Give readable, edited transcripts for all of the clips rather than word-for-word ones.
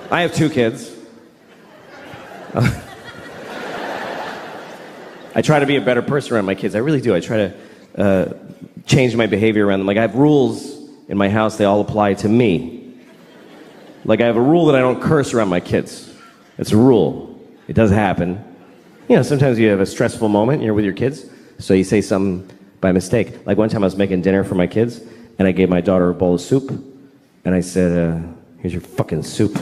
I have 2 kids. I try to be a better person around my kids. I really do. I try to change my behavior around them. Like, I have rules in my house. They all apply to me. Like, I have a rule that I don't curse around my kids. It's a rule. It does happen. You know, sometimes you have a stressful moment, you're with your kids, so you say something by mistake. Like, one time I was making dinner for my kids, and I gave my daughter a bowl of soup, and I said, here's your fucking soup.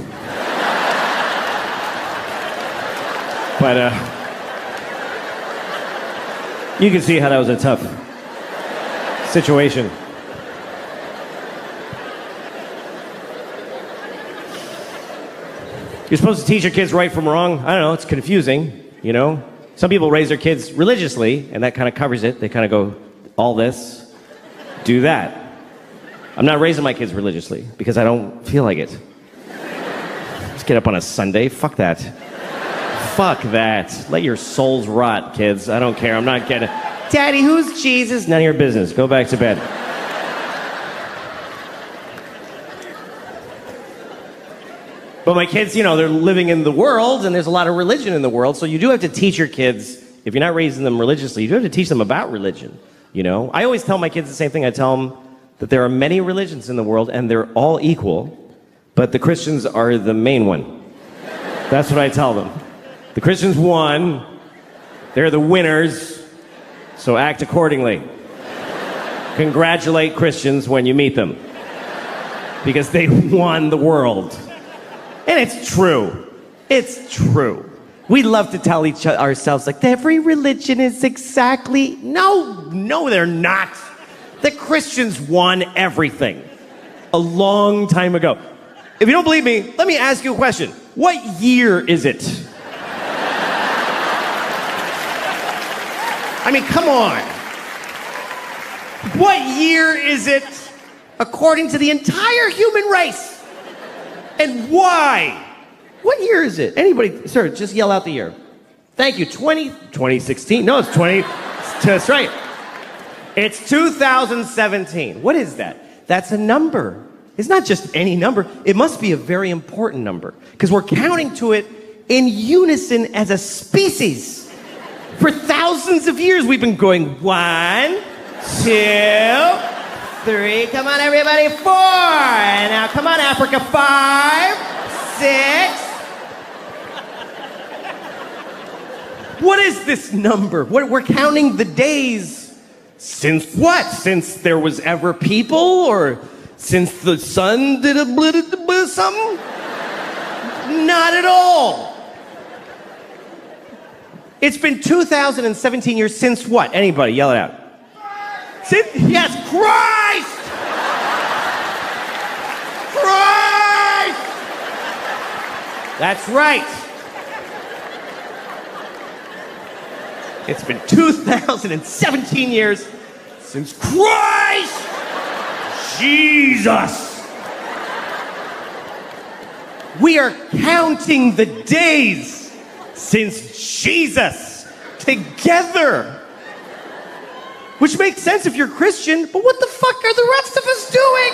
But, you can see how that was a tough situation. You're supposed to teach your kids right from wrong. I don't know, it's confusing, you know? Some people raise their kids religiously, and that kind of covers it. They kind of go, all this, do that. I'm not raising my kids religiously, because I don't feel like it. Just get up on a Sunday, fuck that. Fuck that. Let your souls rot, kids. I don't care, I'm not getting... Daddy, who's Jesus? None of your business. Go back to bed. But my kids, you know, they're living in the world, and there's a lot of religion in the world, so you do have to teach your kids, if you're not raising them religiously, you do have to teach them about religion, you know? I always tell my kids the same thing. I tell them that there are many religions in the world, and they're all equal, but the Christians are the main one. That's what I tell them. The Christians won, they're the winners, so act accordingly. Congratulate Christians when you meet them, because they won the world. And it's true. It's true. We love to tell ourselves, like, every religion is exactly... No, they're not. The Christians won everything a long time ago. If you don't believe me, let me ask you a question. What year is it? I mean, come on. What year is it according to the entire human race? And why? What year is it? Anybody, sir, just yell out the year. Thank you. 2016. No, it's 20. That's right. It's 2017. What is that? That's a number. It's not just any number. It must be a very important number, because we're counting to it in unison as a species. For thousands of years, we've been going 1, 2, 3, come on everybody, 4, and now come on Africa, 5, 6. What is this number? We're counting the days since what? Since there was ever people, or since the sun did a something? Not at all. It's been 2017 years since what? Anybody, yell it out. Yes, Christ! Christ! That's right. It's been 2017 years since Christ Jesus. We are counting the days since Jesus together. Which makes sense if you're Christian, but what the fuck are the rest of us doing?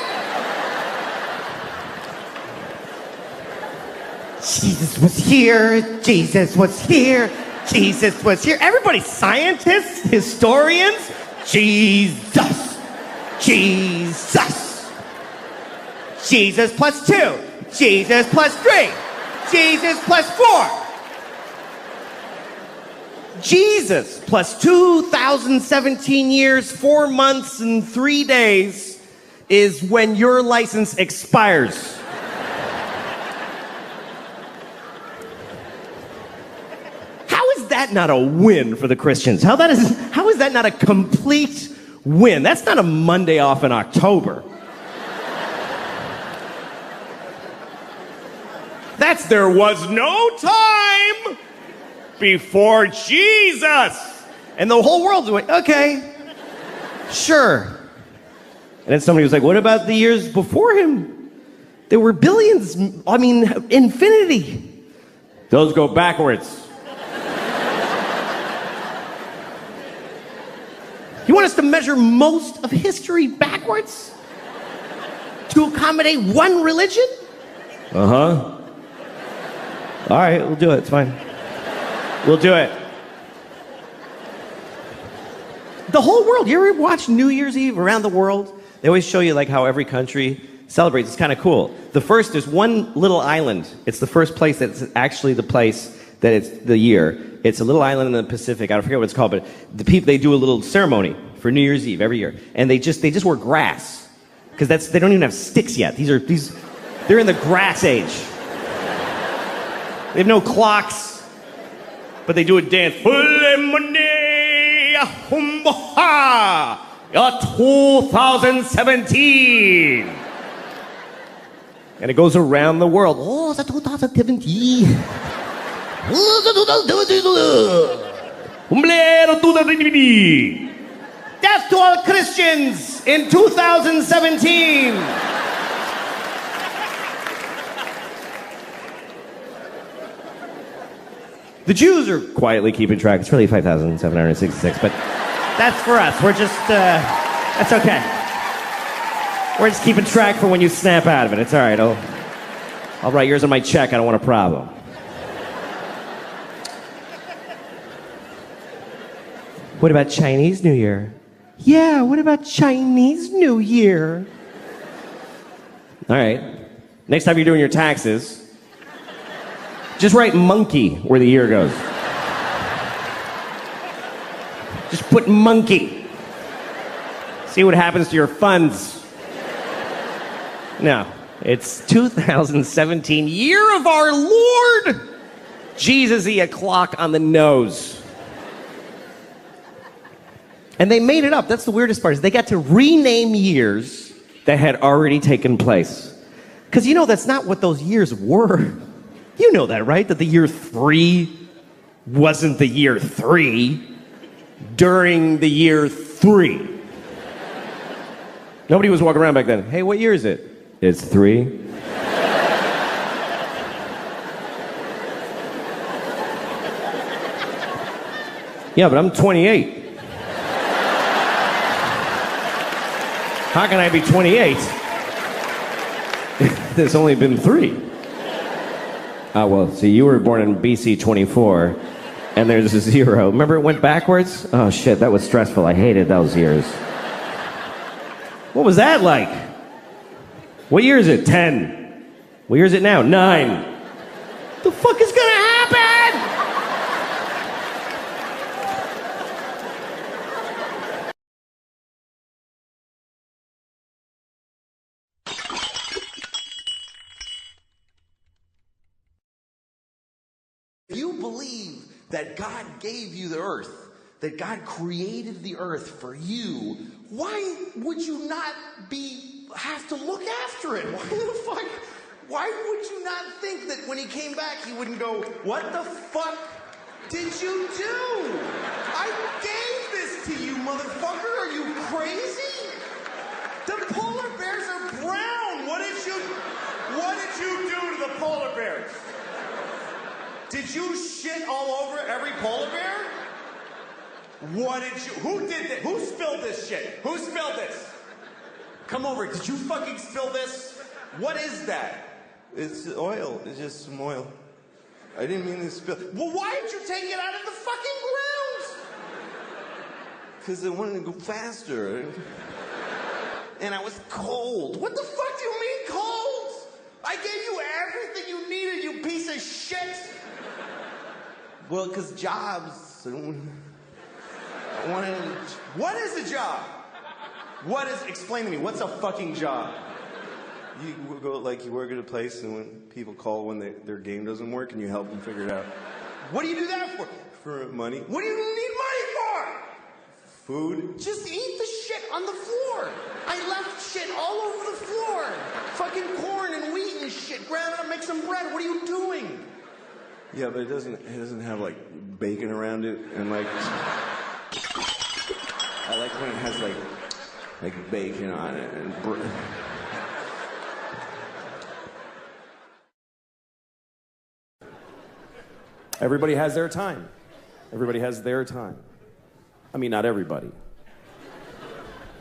Jesus was here, Jesus was here, Jesus was here. Everybody, scientists, historians, Jesus, Jesus. Jesus plus 2, Jesus plus 3, Jesus plus 4. Jesus plus 2017 years, 4 months, and 3 days is when your license expires. How is that not a win for the Christians? How is that not a complete win? That's not a Monday off in October. That's there was no time before Jesus. And the whole world's like, okay, sure. And then somebody was like, what about the years before him? There were billions, I mean, infinity. Those go backwards. You want us to measure most of history backwards? To accommodate one religion? Uh-huh. All right, we'll do it. It's fine. We'll do it. The whole world. You ever watch New Year's Eve around the world? They always show you like how every country celebrates. It's kind of cool. There's one little island. It's the first place that's actually the place that it's the year. It's a little island in the Pacific. I forget what it's called, but the people, they do a little ceremony for New Year's Eve every year, and they just wear grass because they don't even have sticks yet. They're in the grass age. They have no clocks, but they do a dance. 2017. And it goes around the world. Oh, it's 2017. Death to all Christians in 2017. The Jews are quietly keeping track. It's really 5,766, but that's for us. We're just, that's okay. We're just keeping track for when you snap out of it. It's all right. I'll write yours on my check. I don't want a problem. What about Chinese New Year? Yeah, what about Chinese New Year? All right. Next time you're doing your taxes, just write monkey where the year goes. Just put monkey. See what happens to your funds. No, it's 2017, year of our Lord. Jesus-y, a clock on the nose. And they made it up. That's the weirdest part, is they got to rename years that had already taken place. Because you know that's not what those years were. You know that, right? That the year 3 wasn't the year 3 during the year 3. Nobody was walking around back then. Hey, what year is it? It's 3. Yeah, but I'm 28. How can I be 28? There's only been 3. Oh, well, see, you were born in BC 24, and there's a 0. Remember it went backwards? Oh, shit, that was stressful. I hated those years. What was that like? What year is it? 10. What year is it now? 9. The fuck is gonna happen? If you believe that God gave you the earth, that God created the earth for you, why would you not have to look after it? Why would you not think that when he came back he wouldn't go, what the fuck did you do? I gave this to you, motherfucker. Are you crazy? The polar bears are brown. What did you do to the polar bears? Did you shit all over every polar bear? Who did that? Who spilled this shit? Who spilled this? Come over. Did you fucking spill this? What is that? It's oil. It's just some oil. I didn't mean to spill. Well, why did you take it out of the fucking ground? Because I wanted to go faster. And I was cold. What the fuck do you mean cold? I gave you everything you needed, you piece of shit. Well, because jobs. I wanted to... What is a job? Explain to me, what's a fucking job? You work at a place and when people call when their game doesn't work and you help them figure it out. What do you do that for? For money. What do you need money for? Food. Just eat the shit on the floor. I left shit all over the floor. Fucking corn and wheat and shit. Grab it up, make some bread. What are you doing? Yeah, but it doesn't have like bacon around it and like... I like when it has like bacon on it and Everybody has their time. Everybody has their time. I mean, not everybody.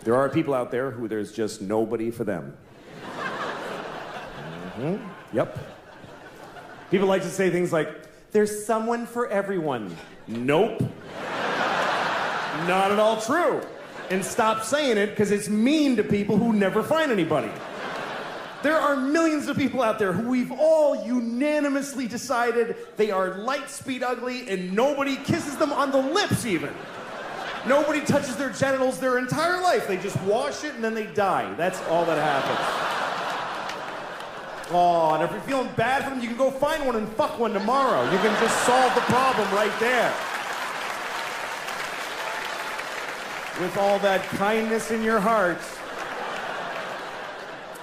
There are people out there who there's just nobody for them. Yep. People like to say things like, there's someone for everyone. Nope. Not at all true. And stop saying it because it's mean to people who never find anybody. There are millions of people out there who we've all unanimously decided they are light speed ugly and nobody kisses them on the lips even. Nobody touches their genitals their entire life. They just wash it and then they die. That's all that happens. Oh, and if you're feeling bad for them, you can go find one and fuck one tomorrow. You can just solve the problem right there. With all that kindness in your heart.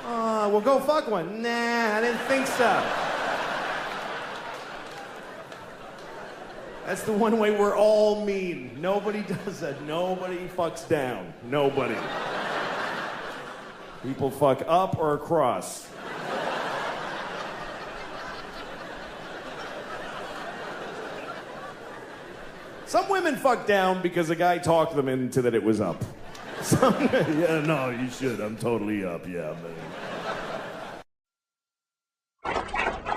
Oh, well, go fuck one. Nah, I didn't think so. That's the one way we're all mean. Nobody does that. Nobody fucks down. Nobody. People fuck up or across. Some women fuck down because a guy talked them into that it was up. Yeah, no, you should. I'm totally up, yeah.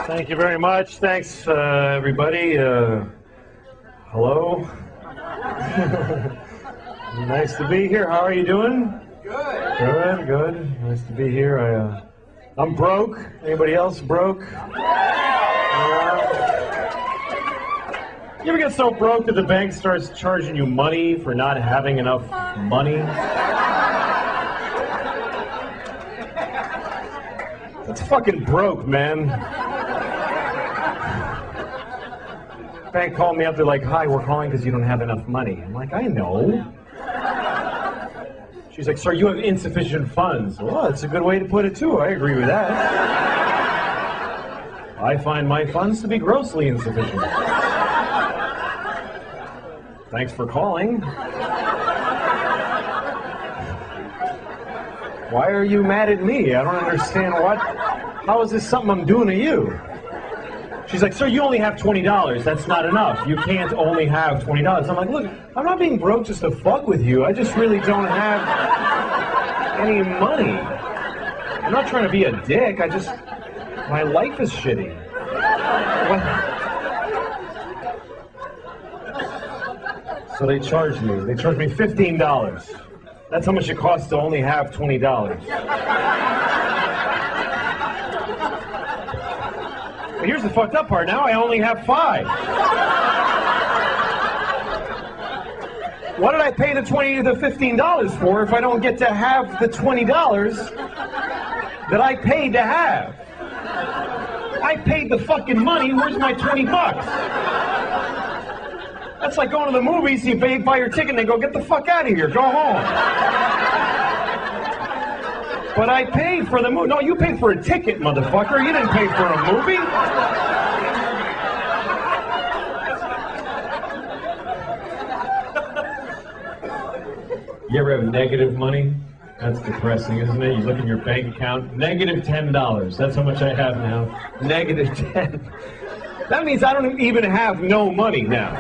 Thank you very much. Thanks, everybody. Hello. Nice to be here. How are you doing? Good. Good, good. Nice to be here. I'm broke. Anybody else broke? You ever get so broke that the bank starts charging you money for not having enough money? That's fucking broke, man. Bank called me up, they're like, hi, we're calling because you don't have enough money. I'm like, I know. She's like, sir, you have insufficient funds. Well, that's a good way to put it too, I agree with that. I find my funds to be grossly insufficient. Thanks for calling. Why are you mad at me? I don't understand what. How is this something I'm doing to you? She's like, sir, you only have $20. That's not enough. You can't only have $20. I'm like, look, I'm not being broke just to fuck with you. I just really don't have any money. I'm not trying to be a dick. My life is shitty. What? So they charged me. They charged me $15. That's how much it costs to only have $20. But here's the fucked up part. Now I only have $5. What did I pay the $15 for if I don't get to have the $20 that I paid to have? I paid the fucking money. Where's my 20 bucks? That's like going to the movies, you buy your ticket and they go, get the fuck out of here, go home. But I paid for the movie. No, you paid for a ticket, motherfucker. You didn't pay for a movie. You ever have negative money? That's depressing, isn't it? You look at your bank account, negative $10. That's how much I have now. Negative 10. That means I don't even have no money now.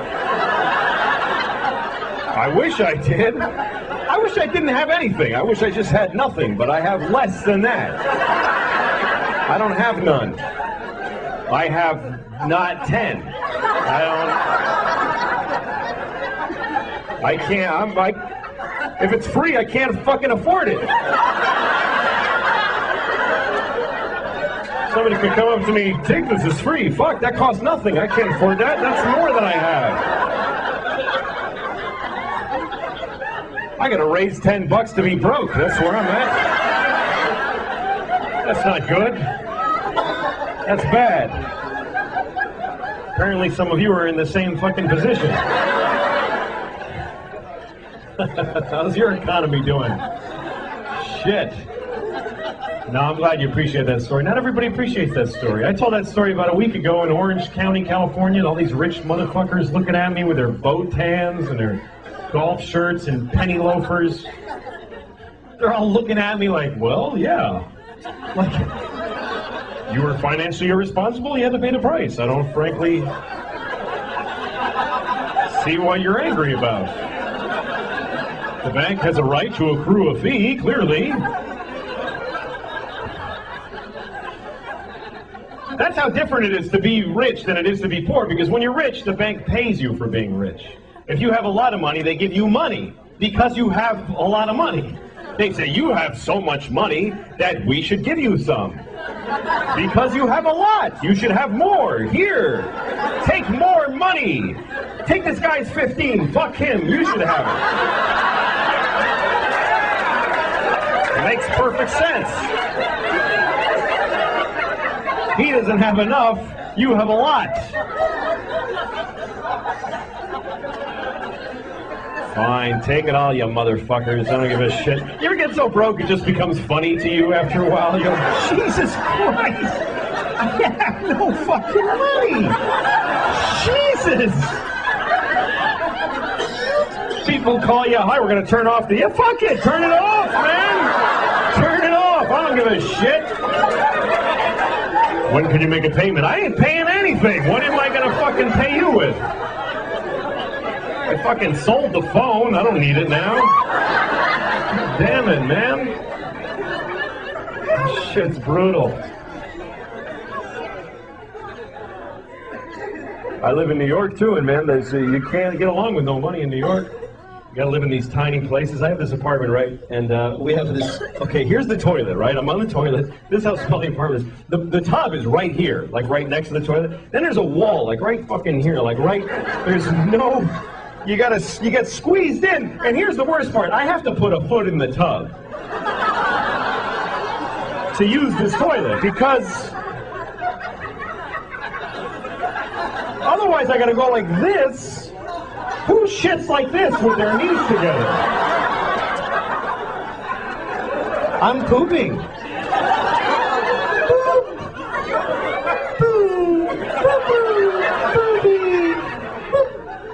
I wish I did. I wish I didn't have anything. I wish I just had nothing, but I have less than that. I don't have none. I have not 10. I can't, if it's free, I can't fucking afford it. Somebody could come up to me, take this, it's free. Fuck, that costs nothing. I can't afford that. That's more than I have. I gotta raise 10 bucks to be broke. That's where I'm at. That's not good. That's bad. Apparently some of you are in the same fucking position. How's your economy doing? Shit. No, I'm glad you appreciate that story. Not everybody appreciates that story. I told that story about a week ago in Orange County, California, and all these rich motherfuckers looking at me with their boat tans and their golf shirts and penny loafers. They're all looking at me like, well, yeah. Like, you were financially irresponsible, you had to pay the price. I don't frankly see what you're angry about. The bank has a right to accrue a fee, clearly. That's how different it is to be rich than it is to be poor, because when you're rich, the bank pays you for being rich. If you have a lot of money, they give you money because you have a lot of money. They say, you have so much money that we should give you some. Because you have a lot, you should have more. Here, take more money. Take this guy's 15, fuck him, you should have it. It makes perfect sense. He doesn't have enough, you have a lot. Fine, take it all, you motherfuckers. I don't give a shit. You ever get so broke it just becomes funny to you after a while? You go, Jesus Christ! I have no fucking money! Jesus! People call you, hi, we're gonna turn off the... Yeah, fuck it! Turn it off, man! Turn it off! I don't give a shit! When can you make a payment? I ain't paying anything! What am I gonna fucking pay you with? I fucking sold the phone. I don't need it now. Damn it, man. This shit's brutal. I live in New York too, and man, you can't get along with no money in New York. You gotta live in these tiny places. I have this apartment, right? And we have this, okay, here's the toilet, right? I'm on the toilet. This is how small the apartment is. The tub is right here, like right next to the toilet. Then there's a wall, like right fucking here, like right, there's no... You get squeezed in, and here's the worst part. I have to put a foot in the tub to use this toilet, because otherwise I gotta go like this. Who shits like this with their knees together? I'm pooping.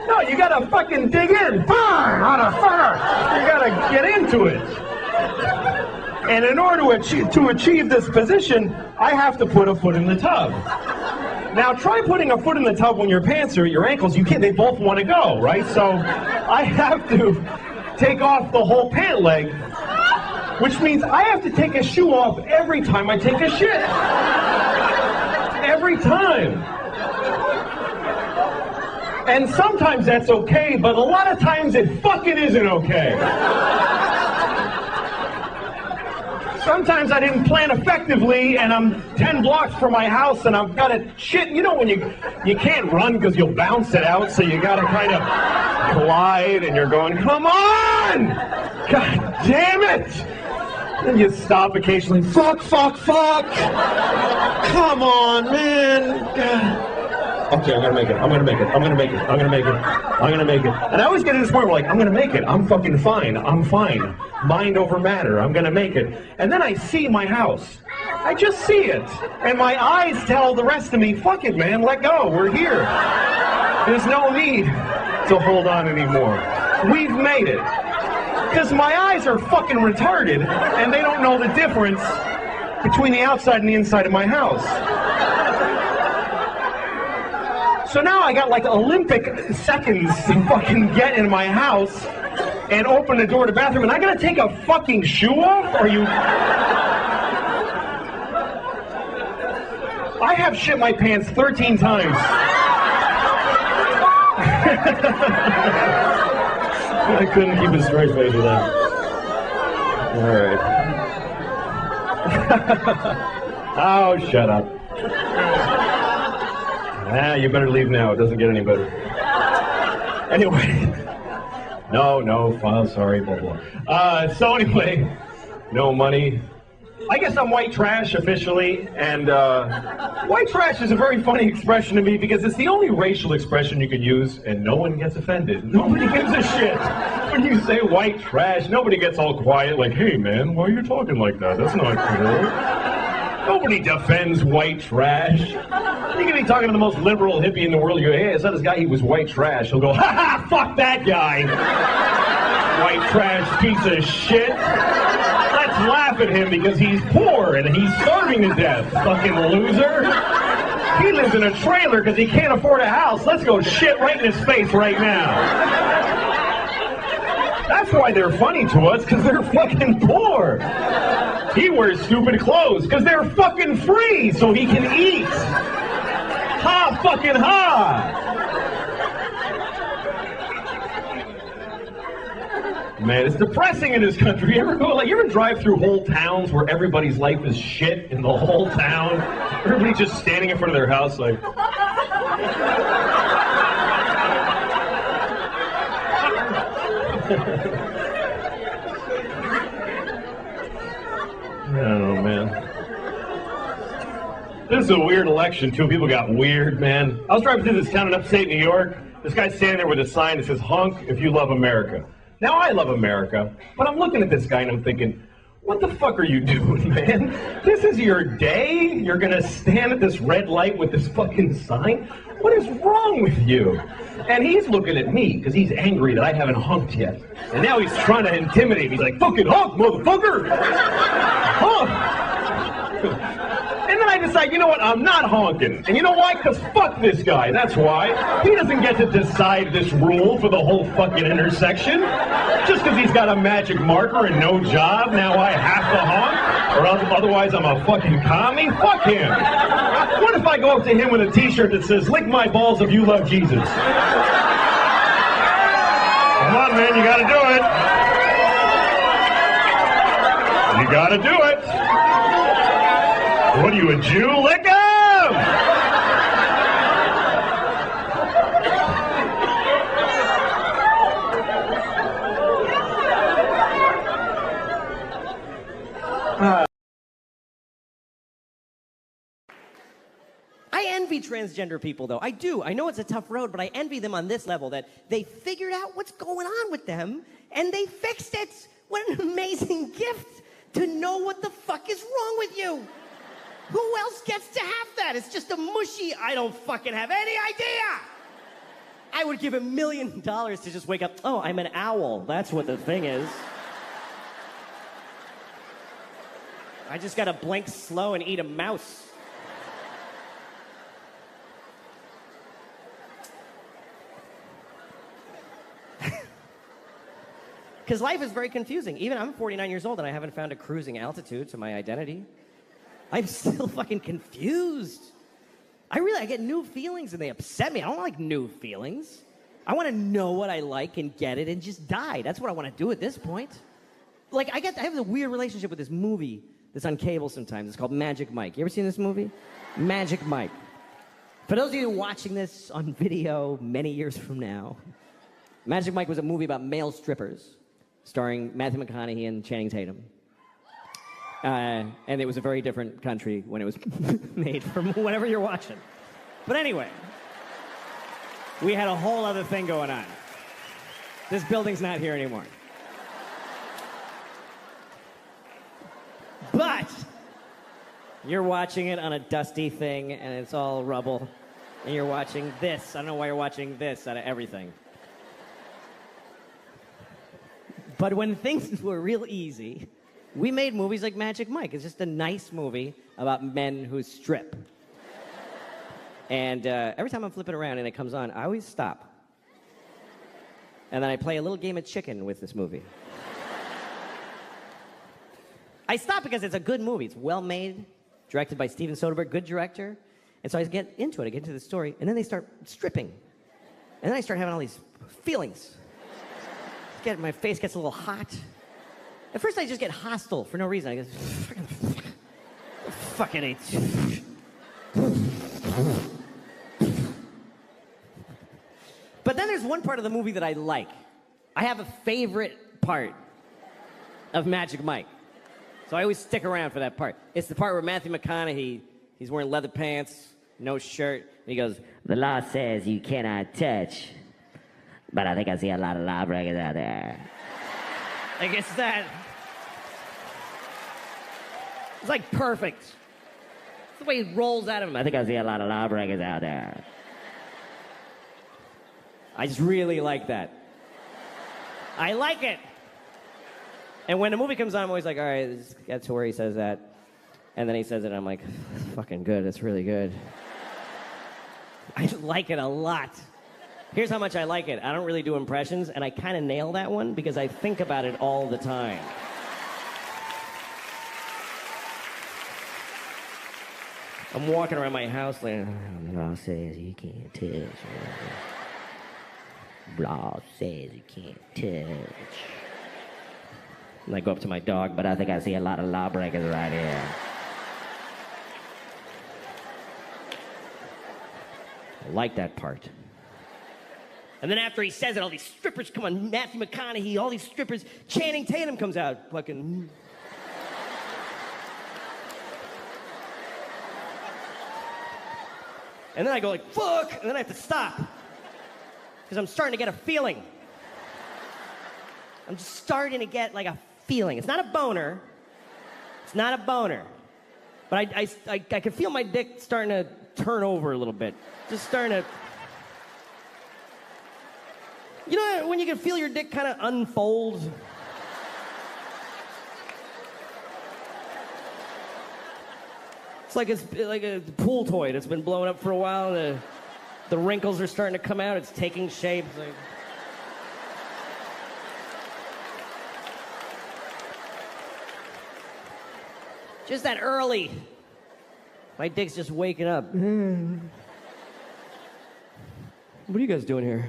No, you gotta fucking dig in. You gotta get into it. And in order to achieve this position, I have to put a foot in the tub. Now try putting a foot in the tub when your pants are at your ankles. You can't, they both want to go, right? So I have to take off the whole pant leg, which means I have to take a shoe off every time I take a shit. Every time. And sometimes that's okay, but a lot of times it fucking isn't okay. Sometimes I didn't plan effectively, and I'm 10 blocks from my house, and I've got to shit. You know when you can't run because you'll bounce it out, so you got to kind of collide, and you're going, come on! God damn it! And you stop occasionally, fuck! Come on, man! God. Okay, I'm gonna make it. And I always get to this point where, like, I'm gonna make it. I'm fucking fine. I'm fine. Mind over matter. I'm gonna make it. And then I see my house. I just see it. And my eyes tell the rest of me, fuck it, man. Let go. We're here. There's no need to hold on anymore. We've made it. Because my eyes are fucking retarded, and they don't know the difference between the outside and the inside of my house. So now I got like Olympic seconds to fucking get in my house and open the door to the bathroom, and I gotta take a fucking shoe off? Are you... I have shit my pants 13 times. I couldn't keep a straight face with that. All right. Oh, shut up. You better leave now. It doesn't get any better. Anyway. No, fine, sorry, blah, blah. So anyway, no money. I guess I'm white trash officially, and white trash is a very funny expression to me because it's the only racial expression you can use, and no one gets offended. Nobody gives a shit when you say white trash. Nobody gets all quiet like, hey man, why are you talking like that? That's not cool. Nobody defends white trash. You can be talking to the most liberal hippie in the world. You go, hey, I saw this guy, he was white trash. He'll go, ha ha, fuck that guy. White trash piece of shit. Let's laugh at him because he's poor and he's starving to death. Fucking loser. He lives in a trailer because he can't afford a house. Let's go shit right in his face right now. That's why they're funny to us, because they're fucking poor. He wears stupid clothes because they're fucking free so he can eat. Ha fucking ha! Man, it's depressing in this country. You ever drive through whole towns where everybody's life is shit in the whole town? Everybody's just standing in front of their house like... I don't know, man. This is a weird election, too. People got weird, man. I was driving through this town in upstate New York. This guy's standing there with a sign that says, "Honk if you love America." Now, I love America, but I'm looking at this guy and I'm thinking, what the fuck are you doing, man? This is your day? You're gonna stand at this red light with this fucking sign? What is wrong with you? And he's looking at me because he's angry that I haven't honked yet. And now he's trying to intimidate me. He's like, "Fucking honk, motherfucker!" Honk! And then I decide, you know what, I'm not honking. And you know why? Because fuck this guy, that's why. He doesn't get to decide this rule for the whole fucking intersection. Just because he's got a magic marker and no job, now I have to honk? Or otherwise I'm a fucking commie? Fuck him. What if I go up to him with a t-shirt that says, "Lick my balls if you love Jesus"? Come on, man, you gotta do it. You gotta do it. What are you, a Jew? Lick him! I envy transgender people, though. I do. I know it's a tough road, but I envy them on this level, that they figured out what's going on with them, and they fixed it. What an amazing gift to know what the fuck is wrong with you. Who else gets to have that? It's just a mushy, I don't fucking have any idea. I would give $1 million to just wake up, oh, I'm an owl. That's what the thing is. I just gotta blink slow and eat a mouse. Because life is very confusing. Even I'm 49 years old and I haven't found a cruising altitude to my identity. I'm still fucking confused. I get new feelings and they upset me. I don't like new feelings. I want to know what I like and get it and just die. That's what I want to do at this point. Like, I have a weird relationship with this movie that's on cable sometimes. It's called Magic Mike. You ever seen this movie? Magic Mike. For those of you watching this on video many years from now, Magic Mike was a movie about male strippers starring Matthew McConaughey and Channing Tatum. And it was a very different country when it was made from whatever you're watching. But anyway, we had a whole other thing going on. This building's not here anymore. But you're watching it on a dusty thing, and it's all rubble. And you're watching this. I don't know why you're watching this out of everything. But when things were real easy, we made movies like Magic Mike. It's just a nice movie about men who strip. And every time I'm flipping around and it comes on, I always stop. And then I play a little game of chicken with this movie. I stop because it's a good movie. It's well made, directed by Steven Soderbergh, good director. And so I get into it, I get into the story, and then they start stripping. And then I start having all these feelings. My face gets a little hot. At first, I just get hostile for no reason. I go, fucking it. But then there's one part of the movie that I like. I have a favorite part of Magic Mike. So I always stick around for that part. It's the part where Matthew McConaughey, he's wearing leather pants, no shirt, and he goes, "The law says you cannot touch, but I think I see a lot of lawbreakers out there." Like, it's that. It's like perfect. It's the way he rolls out of him. I think I see a lot of lawbreakers out there. I just really like that. I like it. And when the movie comes on, I'm always like, all right, let's get to where he says that. And then he says it, and I'm like, that's fucking good. That's really good. I like it a lot. Here's how much I like it. I don't really do impressions, and I kind of nail that one because I think about it all the time. I'm walking around my house like, Law says you can't touch. Law says you can't touch. And I go up to my dog, but I think I see a lot of lawbreakers right here. I like that part. And then after he says it, all these strippers come on, Matthew McConaughey, all these strippers, Channing Tatum comes out, fucking... And then I go like, fuck, and then I have to stop. Because I'm starting to get a feeling. I'm just starting to get like a feeling. It's not a boner. It's not a boner. But I can feel my dick starting to turn over a little bit. Just starting to... You know when you can feel your dick kind of unfold? It's like a pool toy that's been blowing up for a while. The wrinkles are starting to come out. It's taking shape. It's like... Just that early. My dick's just waking up. What are you guys doing here?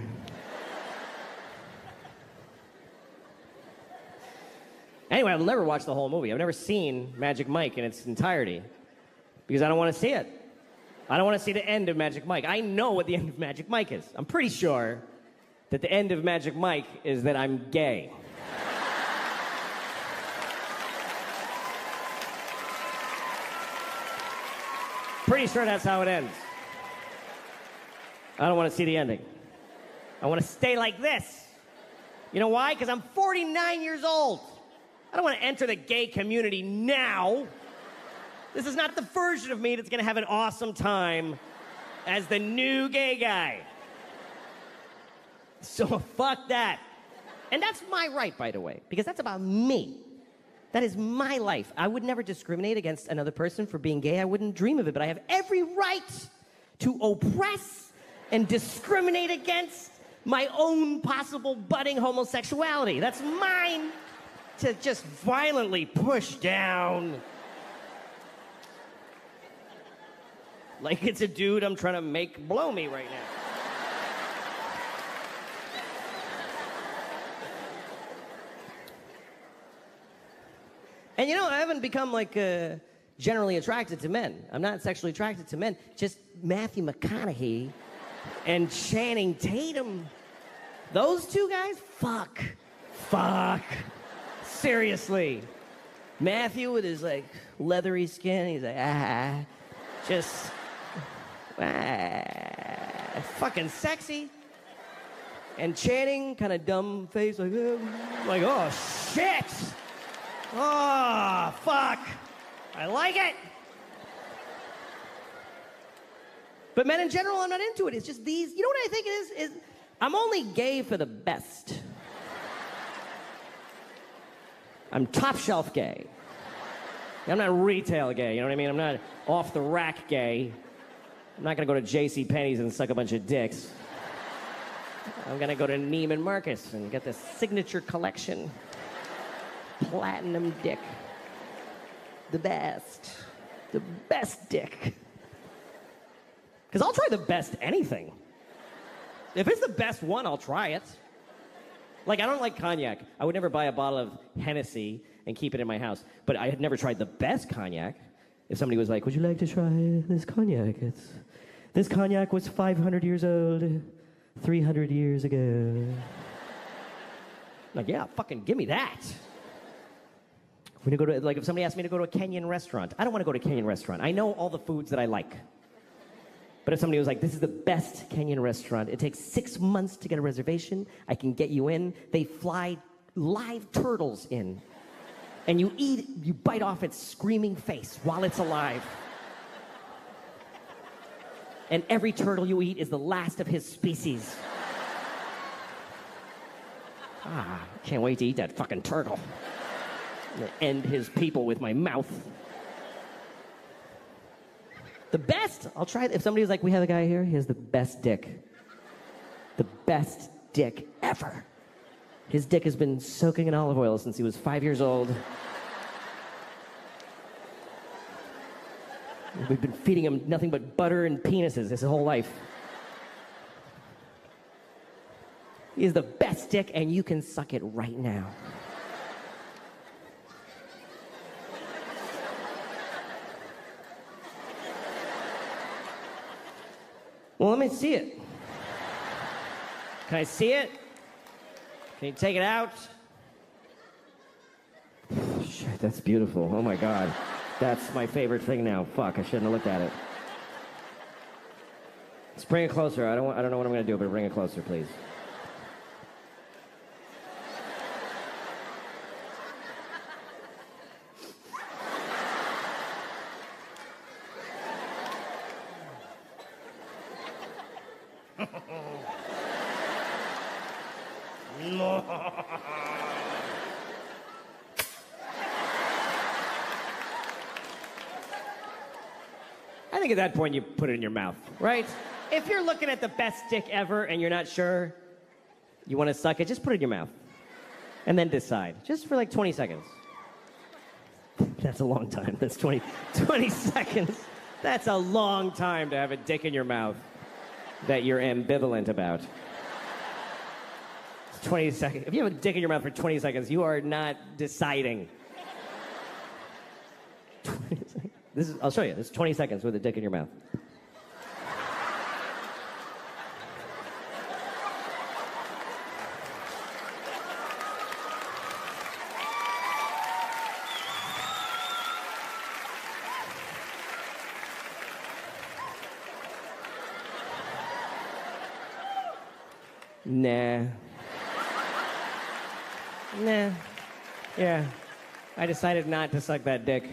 Anyway, I've never watched the whole movie. I've never seen Magic Mike in its entirety. Because I don't want to see it. I don't want to see the end of Magic Mike. I know what the end of Magic Mike is. I'm pretty sure that the end of Magic Mike is that I'm gay. Pretty sure that's how it ends. I don't want to see the ending. I want to stay like this. You know why? Because I'm 49 years old. I don't want to enter the gay community now. This is not the version of me that's going to have an awesome time as the new gay guy. So fuck that. And that's my right, by the way, because that's about me. That is my life. I would never discriminate against another person for being gay. I wouldn't dream of it, but I have every right to oppress and discriminate against my own possible budding homosexuality. That's mine to just violently push down. Like it's a dude I'm trying to make blow me right now. And you know, I haven't become like generally attracted to men. I'm not sexually attracted to men. Just Matthew McConaughey and Channing Tatum. Those two guys? Fuck. Seriously. Matthew with his like leathery skin, he's like, just fucking sexy. And Channing, kind of dumb face, like oh shit. Oh, fuck. I like it. But men in general, I'm not into it. It's just these, you know what I think it is I'm only gay for the best. I'm top shelf gay. I'm not retail gay, you know what I mean? I'm not off the rack gay. I'm not gonna go to JCPenney's and suck a bunch of dicks. I'm gonna go to Neiman Marcus and get the signature collection. Platinum dick. The best. The best dick. Because I'll try the best anything. If it's the best one, I'll try it. Like, I don't like cognac. I would never buy a bottle of Hennessy and keep it in my house. But I had never tried the best cognac. If somebody was like, would you like to try this cognac? This cognac was 500 years old, 300 years ago. Like, yeah, fucking give me that. When you go to, like, if somebody asked me to go to a Kenyan restaurant, I don't want to go to a Kenyan restaurant. I know all the foods that I like. But if somebody was like, this is the best Kenyan restaurant, it takes 6 months to get a reservation, I can get you in. They fly live turtles in. And you bite off its screaming face while it's alive. And every turtle you eat is the last of his species. Can't wait to eat that fucking turtle. I'm gonna end his people with my mouth. The best, I'll try it. If somebody was like, we have a guy here, he has the best dick. The best dick ever. His dick has been soaking in olive oil since he was 5 years old. We've been feeding him nothing but butter and penises his whole life. He is the best dick, and you can suck it right now. Well, let me see it. Can I see it? Can you take it out? Shit, that's beautiful. Oh my God. That's my favorite thing now. Fuck, I shouldn't have looked at it. Let's bring it closer. I don't know what I'm gonna do, but bring it closer, please. I think at that point you put it in your mouth, right? If you're looking at the best dick ever and you're not sure you want to suck it, just put it in your mouth. And then decide. Just for like 20 seconds. That's a long time. That's 20 seconds. That's a long time to have a dick in your mouth that you're ambivalent about. It's 20 seconds. If you have a dick in your mouth for 20 seconds, you are not deciding. 20 seconds. I'll show you. This is 20 seconds with a dick in your mouth. Nah. Yeah. I decided not to suck that dick.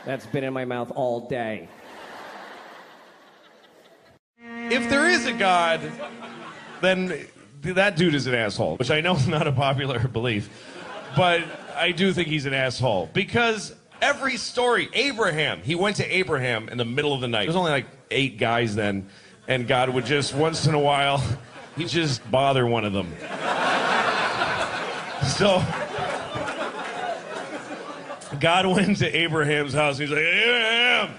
That's been in my mouth all day. If there is a God, then that dude is an asshole, which I know is not a popular belief, but I do think he's an asshole because every story, Abraham, he went to Abraham in the middle of the night. There's only like 8 guys then, and God would just, once in a while, he'd just bother one of them. So God went to Abraham's house and he's like, Abraham,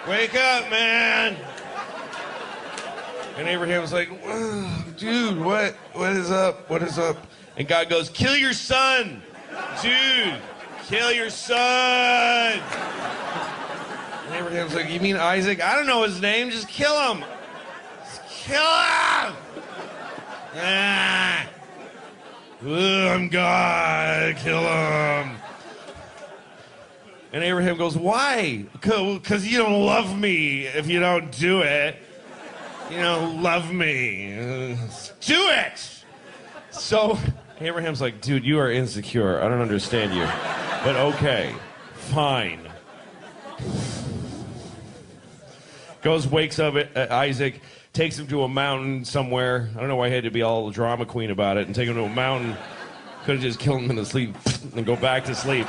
wake up, man. And Abraham's like, dude, what is up? What is up? And God goes, kill your son. Dude, kill your son. And Abraham's like, you mean Isaac? I don't know his name. Just kill him. Just kill him. Ah. I'm God, kill him. And Abraham goes, why? Because you don't love me if you don't do it. You don't love me. Do it! So Abraham's like, dude, you are insecure. I don't understand you. But okay, fine. Goes, wakes up Isaac, takes him to a mountain somewhere. I don't know why he had to be all drama queen about it and take him to a mountain. Could have just killed him in the sleep and go back to sleep.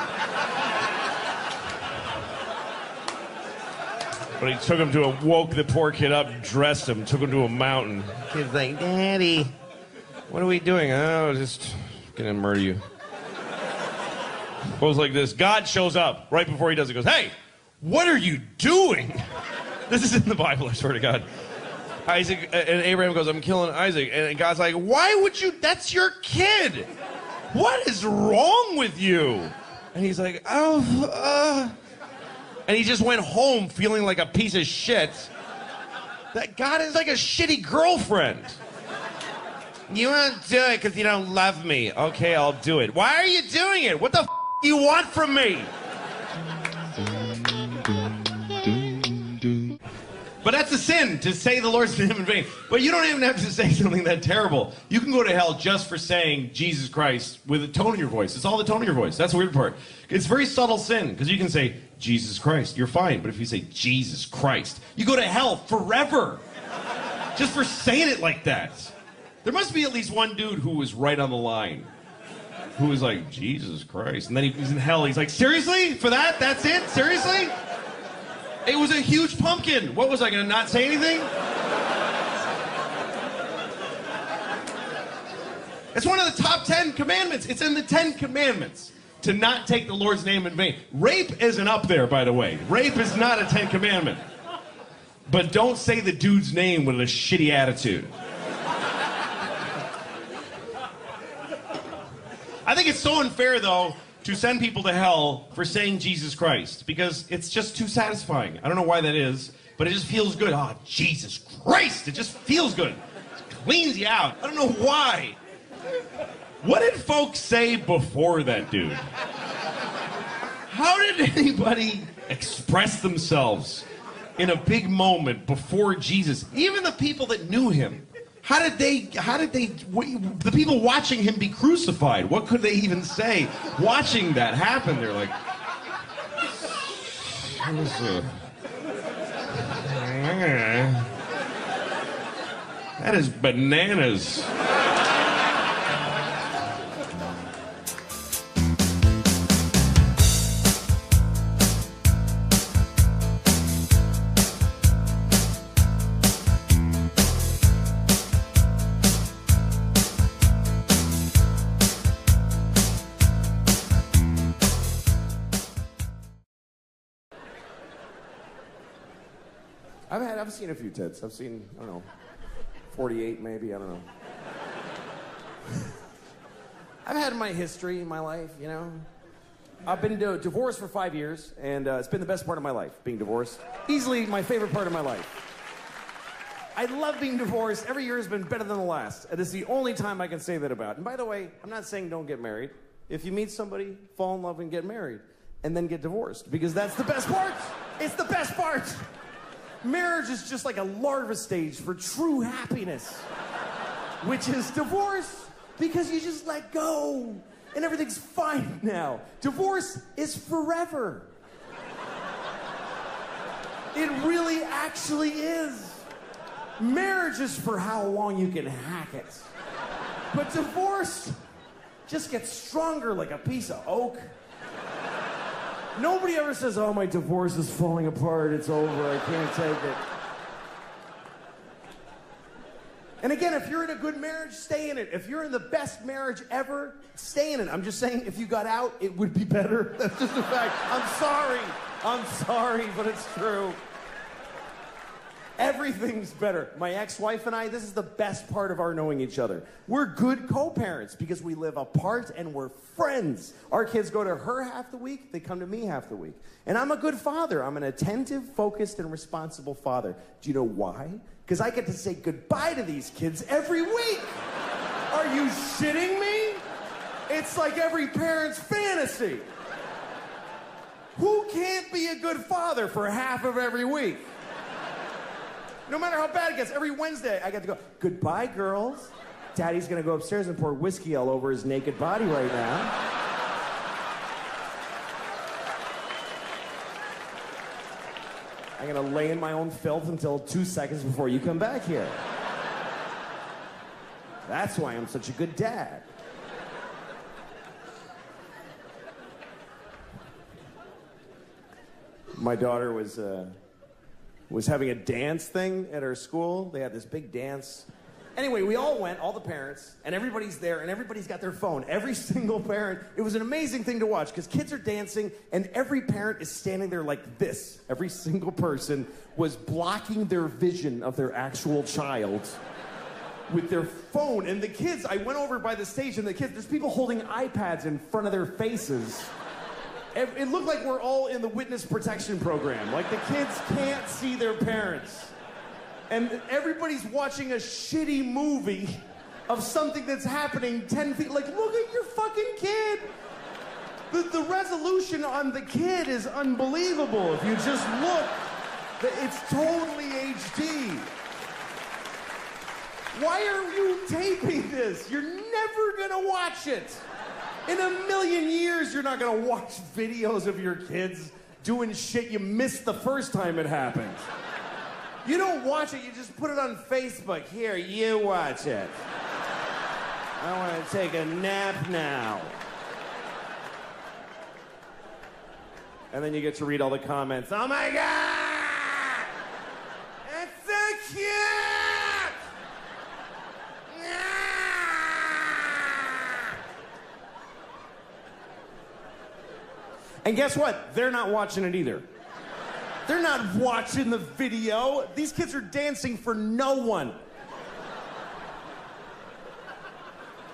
But he took him woke the poor kid up, dressed him, took him to a mountain. Kid's like, Daddy, what are we doing? Oh, just gonna murder you. Goes like this. God shows up right before he does it. Goes, hey, what are you doing? This is in the Bible, I swear to God. Isaac and Abraham goes, I'm killing Isaac. And God's like, why would you? That's your kid. What is wrong with you? And he's like, And he just went home feeling like a piece of shit. That God is like a shitty girlfriend. You won't do it because you don't love me. Okay, I'll do it. Why are you doing it? What the do you want from me? But that's a sin, to say the Lord's name in vain. But you don't even have to say something that terrible. You can go to hell just for saying Jesus Christ with a tone in your voice. It's all the tone in your voice. That's the weird part. It's very subtle sin, because you can say, Jesus Christ, you're fine. But if you say, Jesus Christ, you go to hell forever. Just for saying it like that. There must be at least one dude who was right on the line. Who was like, Jesus Christ. And then he's in hell. He's like, seriously? For that? That's it? Seriously? It was a huge pumpkin. What was I going to not say anything? It's one of the top 10 commandments. It's in the 10 commandments. to not take the Lord's name in vain. Rape isn't up there, by the way. Rape is not a 10 commandment. But don't say the dude's name with a shitty attitude. I think it's so unfair, though, to send people to hell for saying Jesus Christ, because it's just too satisfying. I don't know why that is, but it just feels good. Oh, Jesus Christ! It just feels good. It cleans you out. I don't know why. What did folks say before that dude? How did anybody express themselves in a big moment before Jesus? Even the people that knew him. How did the people watching him be crucified, what could they even say watching that happen? They're like, that is bananas. I've seen a few tits. I've seen, I don't know, 48 maybe, I don't know. I've had my history in my life, you know. I've been divorced for 5 years, and it's been the best part of my life, being divorced. Easily my favorite part of my life. I love being divorced. Every year has been better than the last. And this is the only time I can say that about. And by the way, I'm not saying don't get married. If you meet somebody, fall in love and get married, and then get divorced, because that's the best part. It's the best part. Marriage is just like a larva stage for true happiness, which is divorce, because you just let go and everything's fine now. Divorce is forever. It really actually is. Marriage is for how long you can hack it. But divorce just gets stronger like a piece of oak. Nobody ever says, oh, my divorce is falling apart, it's over, I can't take it. And again, if you're in a good marriage, stay in it. If you're in the best marriage ever, stay in it. I'm just saying, if you got out, it would be better. That's just a fact. I'm sorry, but it's true. Everything's better. My ex-wife and I, this is the best part of our knowing each other. We're good co-parents because we live apart and we're friends. Our kids go to her half the week, they come to me half the week. And I'm a good father. I'm an attentive, focused, and responsible father. Do you know why? Because I get to say goodbye to these kids every week. Are you shitting me? It's like every parent's fantasy. Who can't be a good father for half of every week? No matter how bad it gets, every Wednesday I get to go, goodbye, girls. Daddy's gonna go upstairs and pour whiskey all over his naked body right now. I'm gonna lay in my own filth until 2 seconds before you come back here. That's why I'm such a good dad. My daughter was having a dance thing at her school. They had this big dance. Anyway, we all went, all the parents, and everybody's there, and everybody's got their phone. Every single parent. It was an amazing thing to watch, because kids are dancing, and every parent is standing there like this. Every single person was blocking their vision of their actual child with their phone. And the kids, I went over by the stage, and the kids, there's people holding iPads in front of their faces. It looked like we're all in the witness protection program. Like the kids can't see their parents. And everybody's watching a shitty movie of something that's happening 10 feet. Like, look at your fucking kid. The resolution on the kid is unbelievable. If you just look, it's totally HD. Why are you taping this? You're never gonna watch it. In a million years, you're not gonna watch videos of your kids doing shit you missed the first time it happened. You don't watch it, you just put it on Facebook. Here, you watch it. I wanna take a nap now. And then you get to read all the comments. Oh my God! It's so cute! And guess what? They're not watching it either. They're not watching the video. These kids are dancing for no one.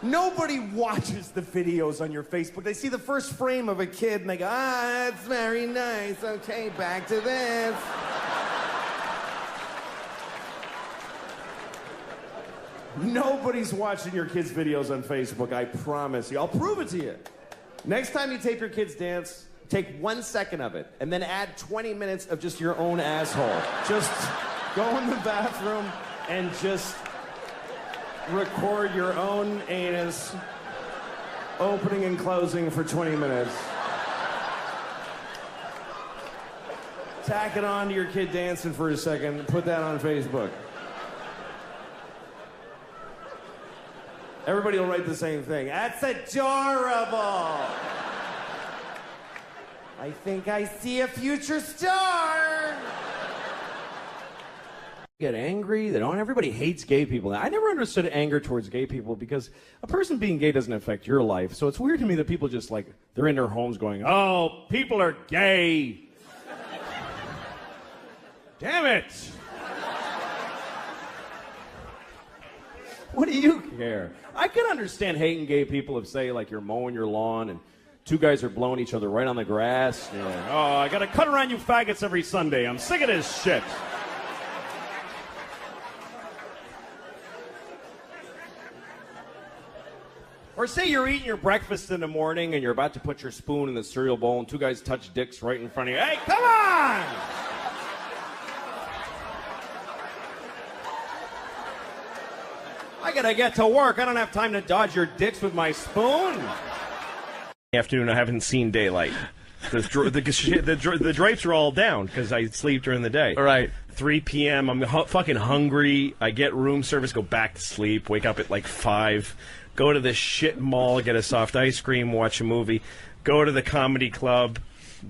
Nobody watches the videos on your Facebook. They see the first frame of a kid and they go, ah, that's very nice. Okay, back to this. Nobody's watching your kids' videos on Facebook, I promise you. I'll prove it to you. Next time you tape your kids dance, take 1 second of it and then add 20 minutes of just your own asshole. Just go in the bathroom and just record your own anus opening and closing for 20 minutes. Tack it on to your kid dancing for a second. Put that on Facebook. Everybody will write the same thing. That's adorable. I think I see a future star. Get angry. Everybody hates gay people. I never understood anger towards gay people because a person being gay doesn't affect your life. So it's weird to me that people just like, they're in their homes going, oh, people are gay. Damn it. What do you care? I can understand hating gay people if, say, like you're mowing your lawn and two guys are blowing each other right on the grass. And you're like, oh, I gotta cut around you faggots every Sunday. I'm sick of this shit. Or say you're eating your breakfast in the morning and you're about to put your spoon in the cereal bowl and two guys touch dicks right in front of you. Hey, come on! I gotta get to work. I don't have time to dodge your dicks with my spoon. Afternoon, I haven't seen daylight. The drapes are all down because I sleep during the day. All right. 3 p.m. I'm fucking hungry. I get room service, go back to sleep, wake up at like 5, go to this shit mall, get a soft ice cream, watch a movie, go to the comedy club.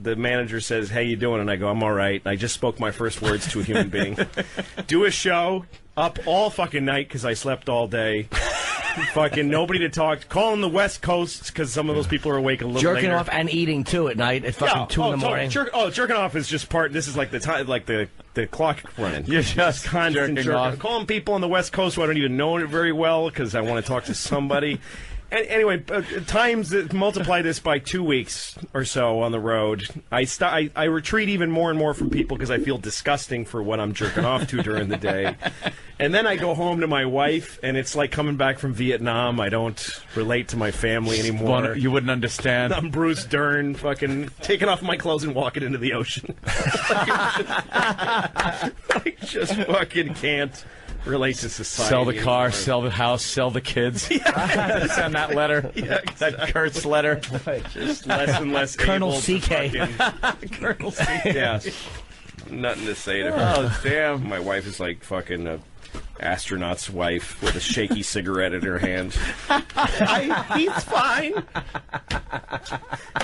The manager says, "How you doing?" And I go, "I'm all right." And I just spoke my first words to a human being. Do a show, up all fucking night because I slept all day. Fucking nobody to talk. Calling the West Coast because some of those people are awake a little Jerking later. off and eating too at night at fucking 2 in the morning. Jerking off is just part. This is like the time, like the clock running. You're just constant jerking off. Calling people on the West Coast who I don't even know very well because I want to talk to somebody. And anyway, times multiply this by 2 weeks or so on the road. I retreat even more and more from people because I feel disgusting for what I'm jerking off to during the day. And then I go home to my wife, and it's like coming back from Vietnam. I don't relate to my family anymore. You wouldn't understand. I'm Bruce Dern, fucking taking off my clothes and walking into the ocean. I just fucking can't relate to society. Sell the car, anymore. sell the house, sell the kids. Yeah. Send that letter. Yeah, exactly. That Kurt's letter. Just less and less Colonel able to CK. fucking- Colonel CK. Yeah. Nothing to say to her. Oh, damn. My wife is like fucking a astronaut's wife with a shaky cigarette in her hand. He's fine.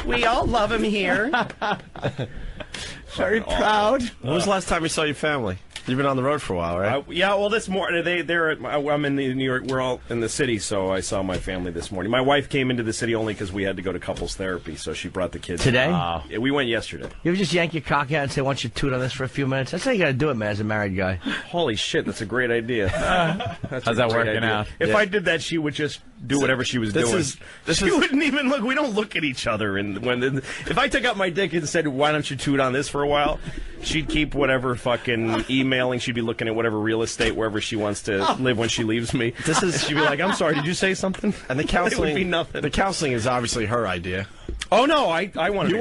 We all love him here. Very proud. When was the last time you saw your family? You've been on the road for a while, right? Yeah, well, this morning I'm in New York. We're all in the city, so I saw my family this morning. My wife came into the city only because we had to go to couples therapy, so she brought the kids. Today? Yeah, we went yesterday. You ever just yank your cock out and say, "Why don't you toot on this for a few minutes?" That's how you got to do it, man, as a married guy. Holy shit, that's a great idea. How's that working out? If I did that, she would just do whatever she was doing. She wouldn't even look. We don't look at each other. And if I took out my dick and said, "Why don't you toot on this for a while?" she'd keep whatever fucking emailing. She'd be looking at whatever real estate wherever she wants to live when she leaves me. She'd be like, "I'm sorry, did you say something?" And the counseling It would be nothing. The counseling is obviously her idea. Oh no, I wanted. You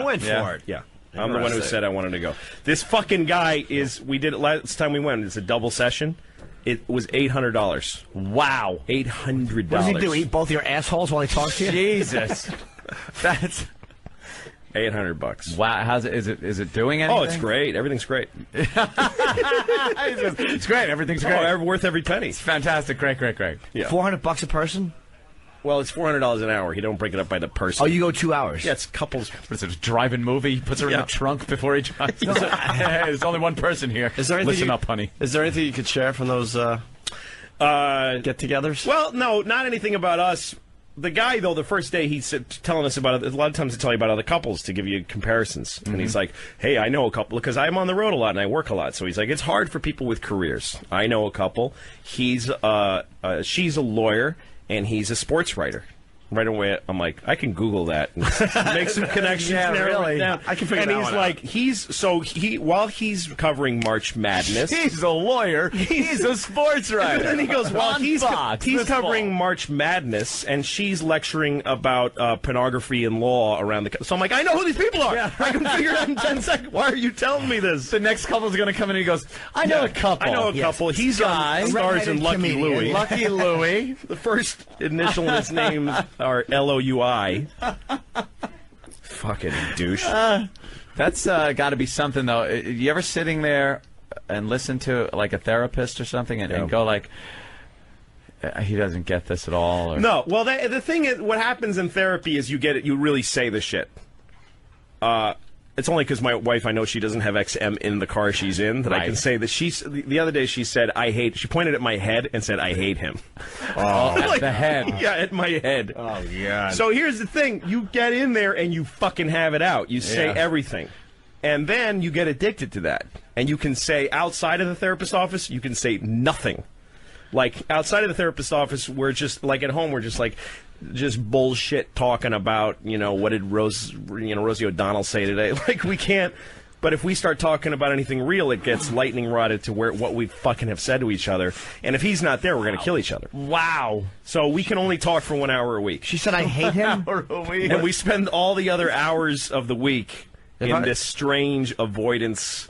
went for it. Yeah. I'm the one who said I wanted to go. This fucking guy we did it last time we went. It's a double session. It was $800. Wow. $800. What does he do? Eat both your assholes while he talks to you? Jesus. That's $800. Wow. How's it? Is it doing anything? Oh, it's great. Everything's great. It's great. Everything's great. Oh, worth every penny. It's fantastic. Great. Yeah. $400 a person? Well, it's $400 an hour. You don't break it up by the person. Oh, you go 2 hours? Yeah, it's couples. What is it? A drive-in movie? He puts her in the trunk before he drives. There's only one person here. Listen up, honey. Is there anything you could share from those get-togethers? Well, no, not anything about us. the guy, though, the first day he's telling us about it, a lot of times they tell you about other couples to give you comparisons. And he's like, hey, I know a couple, because I'm on the road a lot and I work a lot. So he's like, it's hard for people with careers. I know a couple. She's a lawyer and he's a sports writer. Right away, I'm like, I can Google that and make some connections. Yeah, really. I can figure that one out. And he's like, while he's covering March Madness, he's a lawyer. He's a sports writer. And then he goes, well, he's covering March Madness, and she's lecturing about pornography and law around the. So I'm like, I know who these people are. Yeah. I can figure it out in 10 seconds. Why are you telling me this? The next couple's going to come in and he goes, I know a couple. I know a couple. He's on stars in Lucky Louie. Lucky Louie. The first initial in his name are L-O-U-I. Fucking douche. That's got to be something, though. You ever sitting there and listen to like a therapist or something and go like, he doesn't get this at all? Or... No. Well, the thing is, what happens in therapy is you get it. You really say the shit. It's only because my wife, I know she doesn't have XM in the car she's in, that I can say that the other day she said, she pointed at my head and said, I hate him. Oh, at the head. Yeah, at my head. Oh, God. So here's the thing. You get in there and you fucking have it out. You say everything. And then you get addicted to that. And you can say, outside of the therapist's office, you can say nothing. Like, outside of the therapist's office, we're just, like, at home, we're just, like, just bullshit talking about, what did Rosie O'Donnell say today? Like, we can't. But if we start talking about anything real, it gets lightning rodded to what we fucking have said to each other. And if he's not there, we're going to kill each other. Wow. So we can only talk for 1 hour a week. She said, I hate him? And we spend all the other hours of the week in this strange avoidance.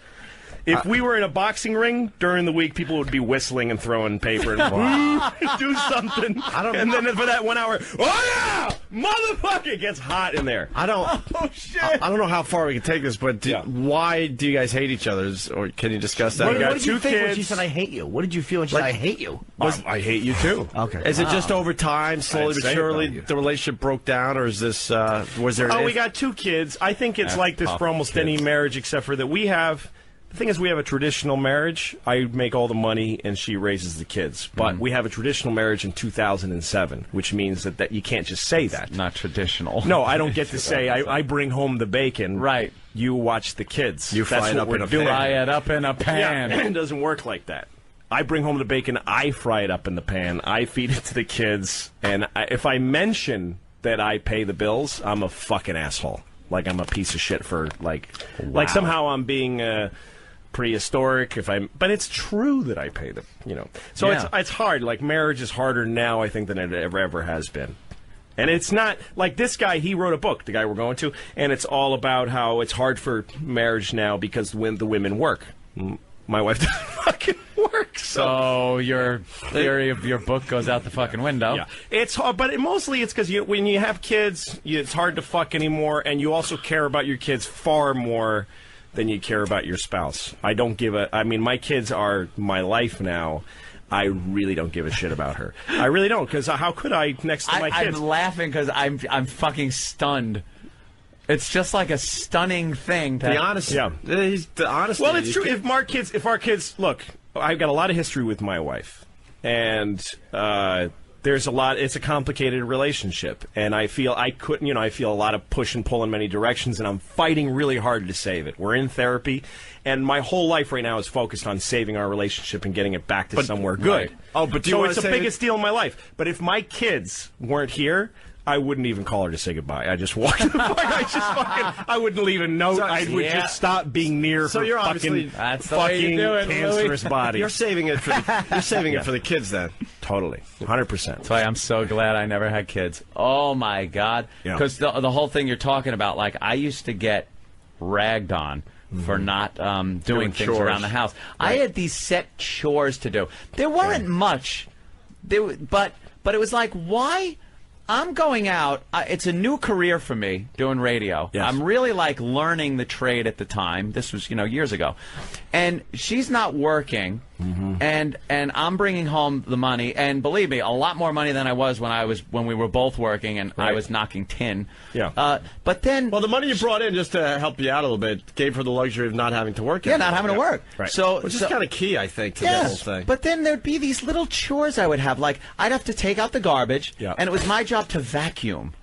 If we were in a boxing ring during the week, people would be whistling and throwing paper and do something. And then for that 1 hour, oh yeah, motherfucker, it gets hot in there. I don't know how far we can take this, but why do you guys hate each other? Or can you discuss that? What did you think when she said, I hate you? What did you feel when she said, I hate you? I hate you too. Okay. Is it just over time, slowly but surely, the relationship broke down, or is this, was there... we got 2 kids. I think it's like this for almost any marriage, except for that we have... The thing is, we have a traditional marriage. I make all the money, and she raises the kids. But we have a traditional marriage in 2007, which means that you can't just say that. Not traditional. No, I don't get to say, I bring home the bacon. Right. You watch the kids. You fry it up in a pan. Fry it up in a pan. Yeah, it doesn't work like that. I bring home the bacon, I fry it up in the pan, I feed it to the kids, and if I mention that I pay the bills, I'm a fucking asshole. Like I'm a piece of shit for, like somehow I'm being... prehistoric but it's true that I pay them, So it's hard. Like, marriage is harder now, I think, than it ever has been. And it's not like this guy, he wrote a book, the guy we're going to, and it's all about how it's hard for marriage now because when the women work. My wife doesn't fucking work. So your theory of your book goes out the fucking window. Yeah. It's hard, but mostly it's because when you have kids, it's hard to fuck anymore, and you also care about your kids far more than you care about your spouse. I mean, my kids are my life now. I really don't give a shit about her. I really don't, because how could I next to my kids? I'm laughing because I'm fucking stunned. It's just like a stunning thing. The honesty. Yeah. The honesty. Well, it's true. If our kids, look, I've got a lot of history with my wife, and there's a lot. It's a complicated relationship, and I feel I feel a lot of push and pull in many directions, and I'm fighting really hard to save it. We're in therapy, and my whole life right now is focused on saving our relationship and getting it back to somewhere good. Right. Oh, but so it's the biggest deal in my life. But if my kids weren't here, I wouldn't even call her to say goodbye. I just walked the fuck. I wouldn't leave a note. I would just stop being near her you're fucking, that's the way you do it, cancerous body. You're saving it for for the kids then. Totally. 100%. That's why I'm so glad I never had kids. Oh, my God. Because the whole thing you're talking about, like, I used to get ragged on for not doing things chores around the house. Right. I had these set chores to do. There weren't much, but it was like, why... I'm going out. It's a new career for me, doing radio. Yes. I'm really, learning the trade at the time. This was, years ago. And she's not working. and I'm bringing home the money, and believe me, a lot more money than I was when we were both working, and I was knocking tin. Yeah. But then, well, the money you brought in just to help you out a little bit gave her the luxury of not having to work. Yeah, not having to work. Right. So, which is kind of key, I think, to the whole thing. But then there'd be these little chores I would have, like I'd have to take out the garbage, and it was my job to vacuum,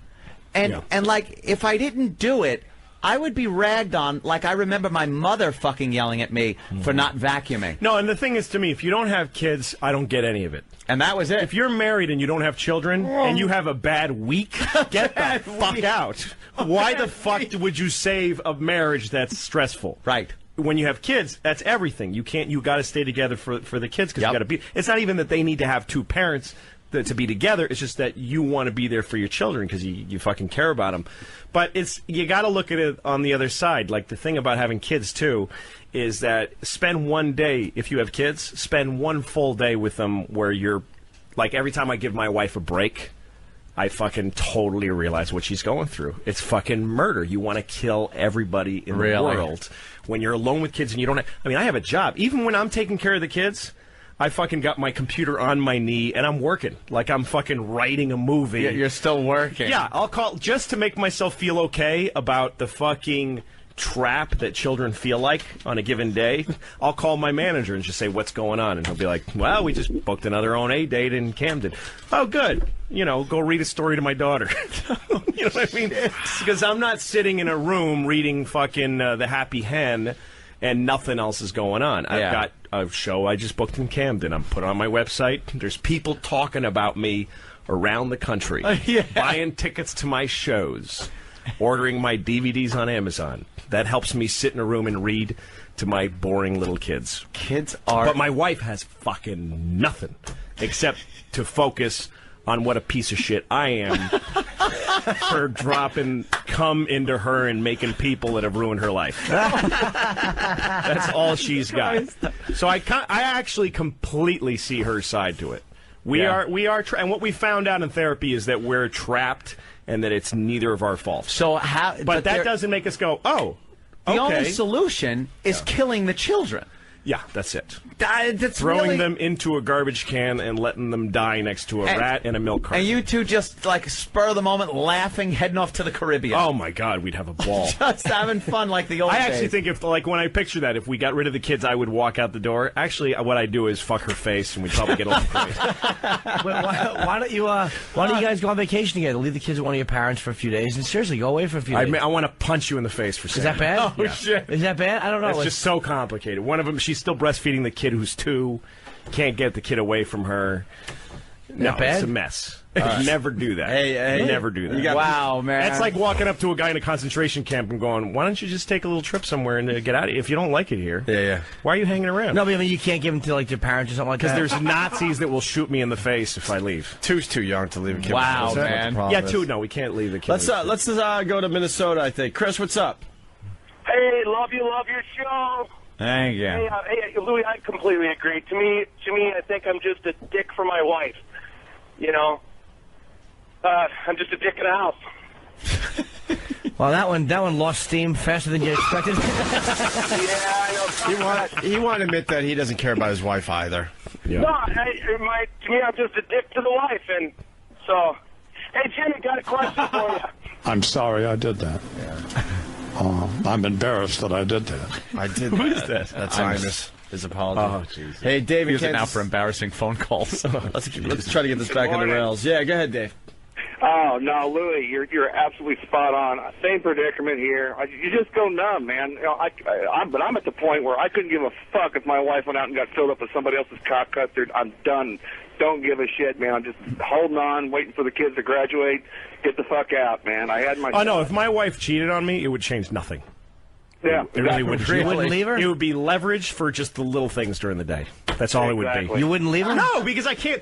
and like if I didn't do it, I would be ragged on. Like I remember my mother fucking yelling at me for not vacuuming. No, and the thing is, to me, if you don't have kids, I don't get any of it. And that was it. If you're married and you don't have children and you have a bad week, get the fuck out. Why the fuck would you save a marriage that's stressful? Right. When you have kids, that's everything. You got to stay together for the kids because you got to be. It's not even that they need to have two parents to be together. It's just that you want to be there for your children because you fucking care about them. But you got to look at it on the other side. Like the thing about having kids too is that spend one day, if you have kids, spend one full day with them where you're like, every time I give my wife a break, I fucking totally realize what she's going through. It's fucking murder. You want to kill everybody in the world. When you're alone with kids and you don't have, I have a job. Even when I'm taking care of the kids, I fucking got my computer on my knee and I'm working. Like I'm fucking writing a movie. Yeah, you're still working. Yeah, I'll call just to make myself feel okay about the fucking trap that children feel like on a given day. I'll call my manager and just say, what's going on? And he'll be like, well, we just booked another OA date in Camden. Oh, good. Go read a story to my daughter. You know what I mean? Because I'm not sitting in a room reading fucking The Happy Hen and nothing else is going on. I've got a show I just booked in Camden. I'm put on my website. There's people talking about me around the country, buying tickets to my shows, ordering my DVDs on Amazon. That helps me sit in a room and read to my boring little kids. But my wife has fucking nothing except to focus on what a piece of shit I am for dropping cum into her and making people that have ruined her life. That's all she's got. So I actually completely see her side to it. We are, and what we found out in therapy is that we're trapped and that it's neither of our faults. So how? But that doesn't make us go, oh, the only solution is killing the children. Yeah, that's it. That's throwing them into a garbage can and letting them die next to a rat and a milk carton. And you two just, like, spur of the moment, laughing, heading off to the Caribbean. Oh, my God, we'd have a ball. Just having fun like the old days. I actually think if, like, when I picture that, if we got rid of the kids, I would walk out the door. Actually, what I'd do is fuck her face, and we'd probably get along great. Why don't you guys go on vacation together? Leave the kids with one of your parents for a few days, and seriously, go away for a few days. I want to punch you in the face for saying that bad? Oh, shit. Is that bad? I don't know. It's just so complicated. One of them, she's still breastfeeding the kid who's 2. Can't get the kid away from her. No, it's a mess. Never do that. Hey. Never do that. Wow, man. That's like walking up to a guy in a concentration camp and going, why don't you just take a little trip somewhere and get out of here? If you don't like it here, why are you hanging around? No, but you can't give them to like your parents or something like that. Because there's Nazis that will shoot me in the face if I leave. 2's too young to leave a kid. Wow, man. Yeah, 2. No, we can't leave the kid. Let's go to Minnesota, I think. Chris, what's up? Hey, love your show. Thank you. Hey, Louis, I completely agree. To me, I think I'm just a dick for my wife. I'm just a dick in the house. Well, that one lost steam faster than you expected. Yeah, I know. He won't admit that he doesn't care about his wife either. Yeah. No, to me, I'm just a dick to the wife, and so. Hey, Jimmy, got a question for you. I'm sorry I did that. I'm embarrassed that I did that. I did. Who is that? That's Imus. His apology. Oh, jeez. Hey, Dave. Use it now for embarrassing phone calls. Let's try to get this back on the rails. Yeah, go ahead, Dave. Oh no, Louis, you're absolutely spot on. Same predicament here. You just go numb, man. But I'm at the point where I couldn't give a fuck if my wife went out and got filled up with somebody else's cock custard. I'm done. Don't give a shit, man. I'm just holding on, waiting for the kids to graduate. Get the fuck out, man. I had my. Oh no, if my wife cheated on me, it would change nothing. Yeah, it really would. You wouldn't leave her? It would be leverage for just the little things during the day. That's all it would be. You wouldn't leave her? No, because I can't.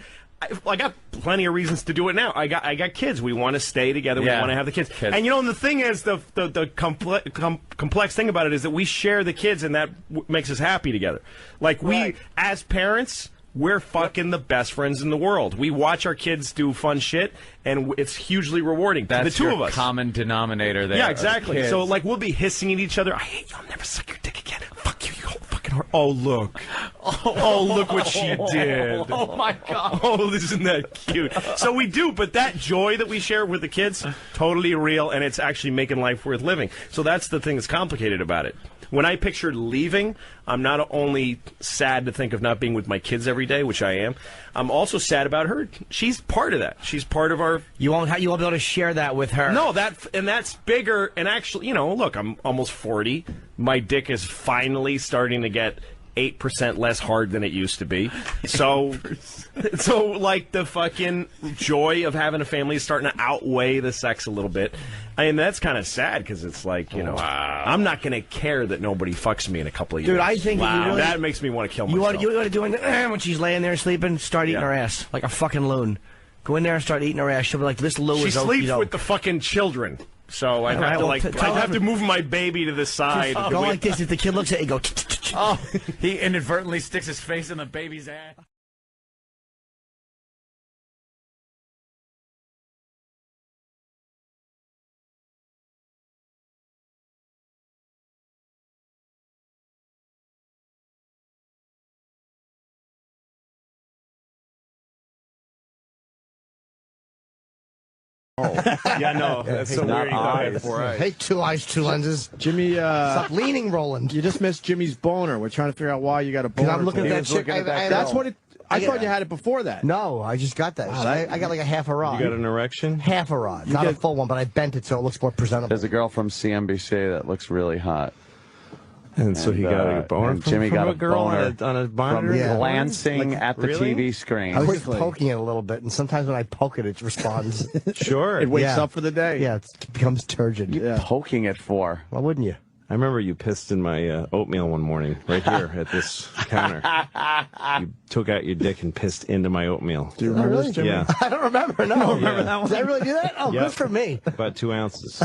I got plenty of reasons to do it now. I got kids. We want to stay together. We want to have the kids. And and the thing is, the complex thing about it is that we share the kids, and that makes us happy together. Like we, as parents, we're fucking the best friends in the world. We watch our kids do fun shit, and it's hugely rewarding. That's the two your of us. Common denominator there. Yeah, exactly. So we'll be hissing at each other. I hate you. I'll never suck your dick again. Fuck you, you whole fucking whore. Oh look. Oh, look what she did. Oh, my God. Oh, isn't that cute? So we do, but that joy that we share with the kids, totally real, and it's actually making life worth living. So that's the thing that's complicated about it. When I pictured leaving, I'm not only sad to think of not being with my kids every day, which I am, I'm also sad about her. She's part of that. She's part of our... You won't be able to share that with her. No, that's bigger. And actually, you know, look, I'm almost 40. My dick is finally starting to get 8% less hard than it used to be. So like the fucking joy of having a family is starting to outweigh the sex a little bit. I mean, that's kind of sad because it's like, you know, I'm not going to care that nobody fucks me in a couple of years. Dude, I think that makes me want to kill myself. You want to do when she's laying there sleeping, start eating her ass like a fucking loon. Go in there and start eating her ass. She'll be like, this Lou is... She sleeps with the fucking children. So I'd have to move my baby to the side. Go like this. If the kid looks at you, go... Oh, he inadvertently sticks his face in the baby's ass. Oh, yeah, no, that's so weird. Hey, 2 eyes, 2 lenses. Jimmy, stop leaning, Roland. You just missed Jimmy's boner. We're trying to figure out why you got a boner. I'm looking at that chick. That's what it. I thought you had it before that. No, I just got that. Wow, I got like a half a rod. You got an erection? Half a rod, not a full one, but I bent it so it looks more presentable. There's a girl from CNBC that looks really hot. And so he got a boner and Jimmy got a girl boner on a monitor? from glancing at the TV screen. I was just poking it a little bit, and sometimes when I poke it, it responds. Sure. It wakes up for the day. Yeah, it becomes turgid. You're poking it for? Why wouldn't you? I remember you pissed in my oatmeal one morning, right here at this counter. You took out your dick and pissed into my oatmeal. Do you remember this, Jimmy? Yeah. I don't remember. No, You don't remember that one? Did I really do that? Oh, Yep. good for me. About 2 ounces.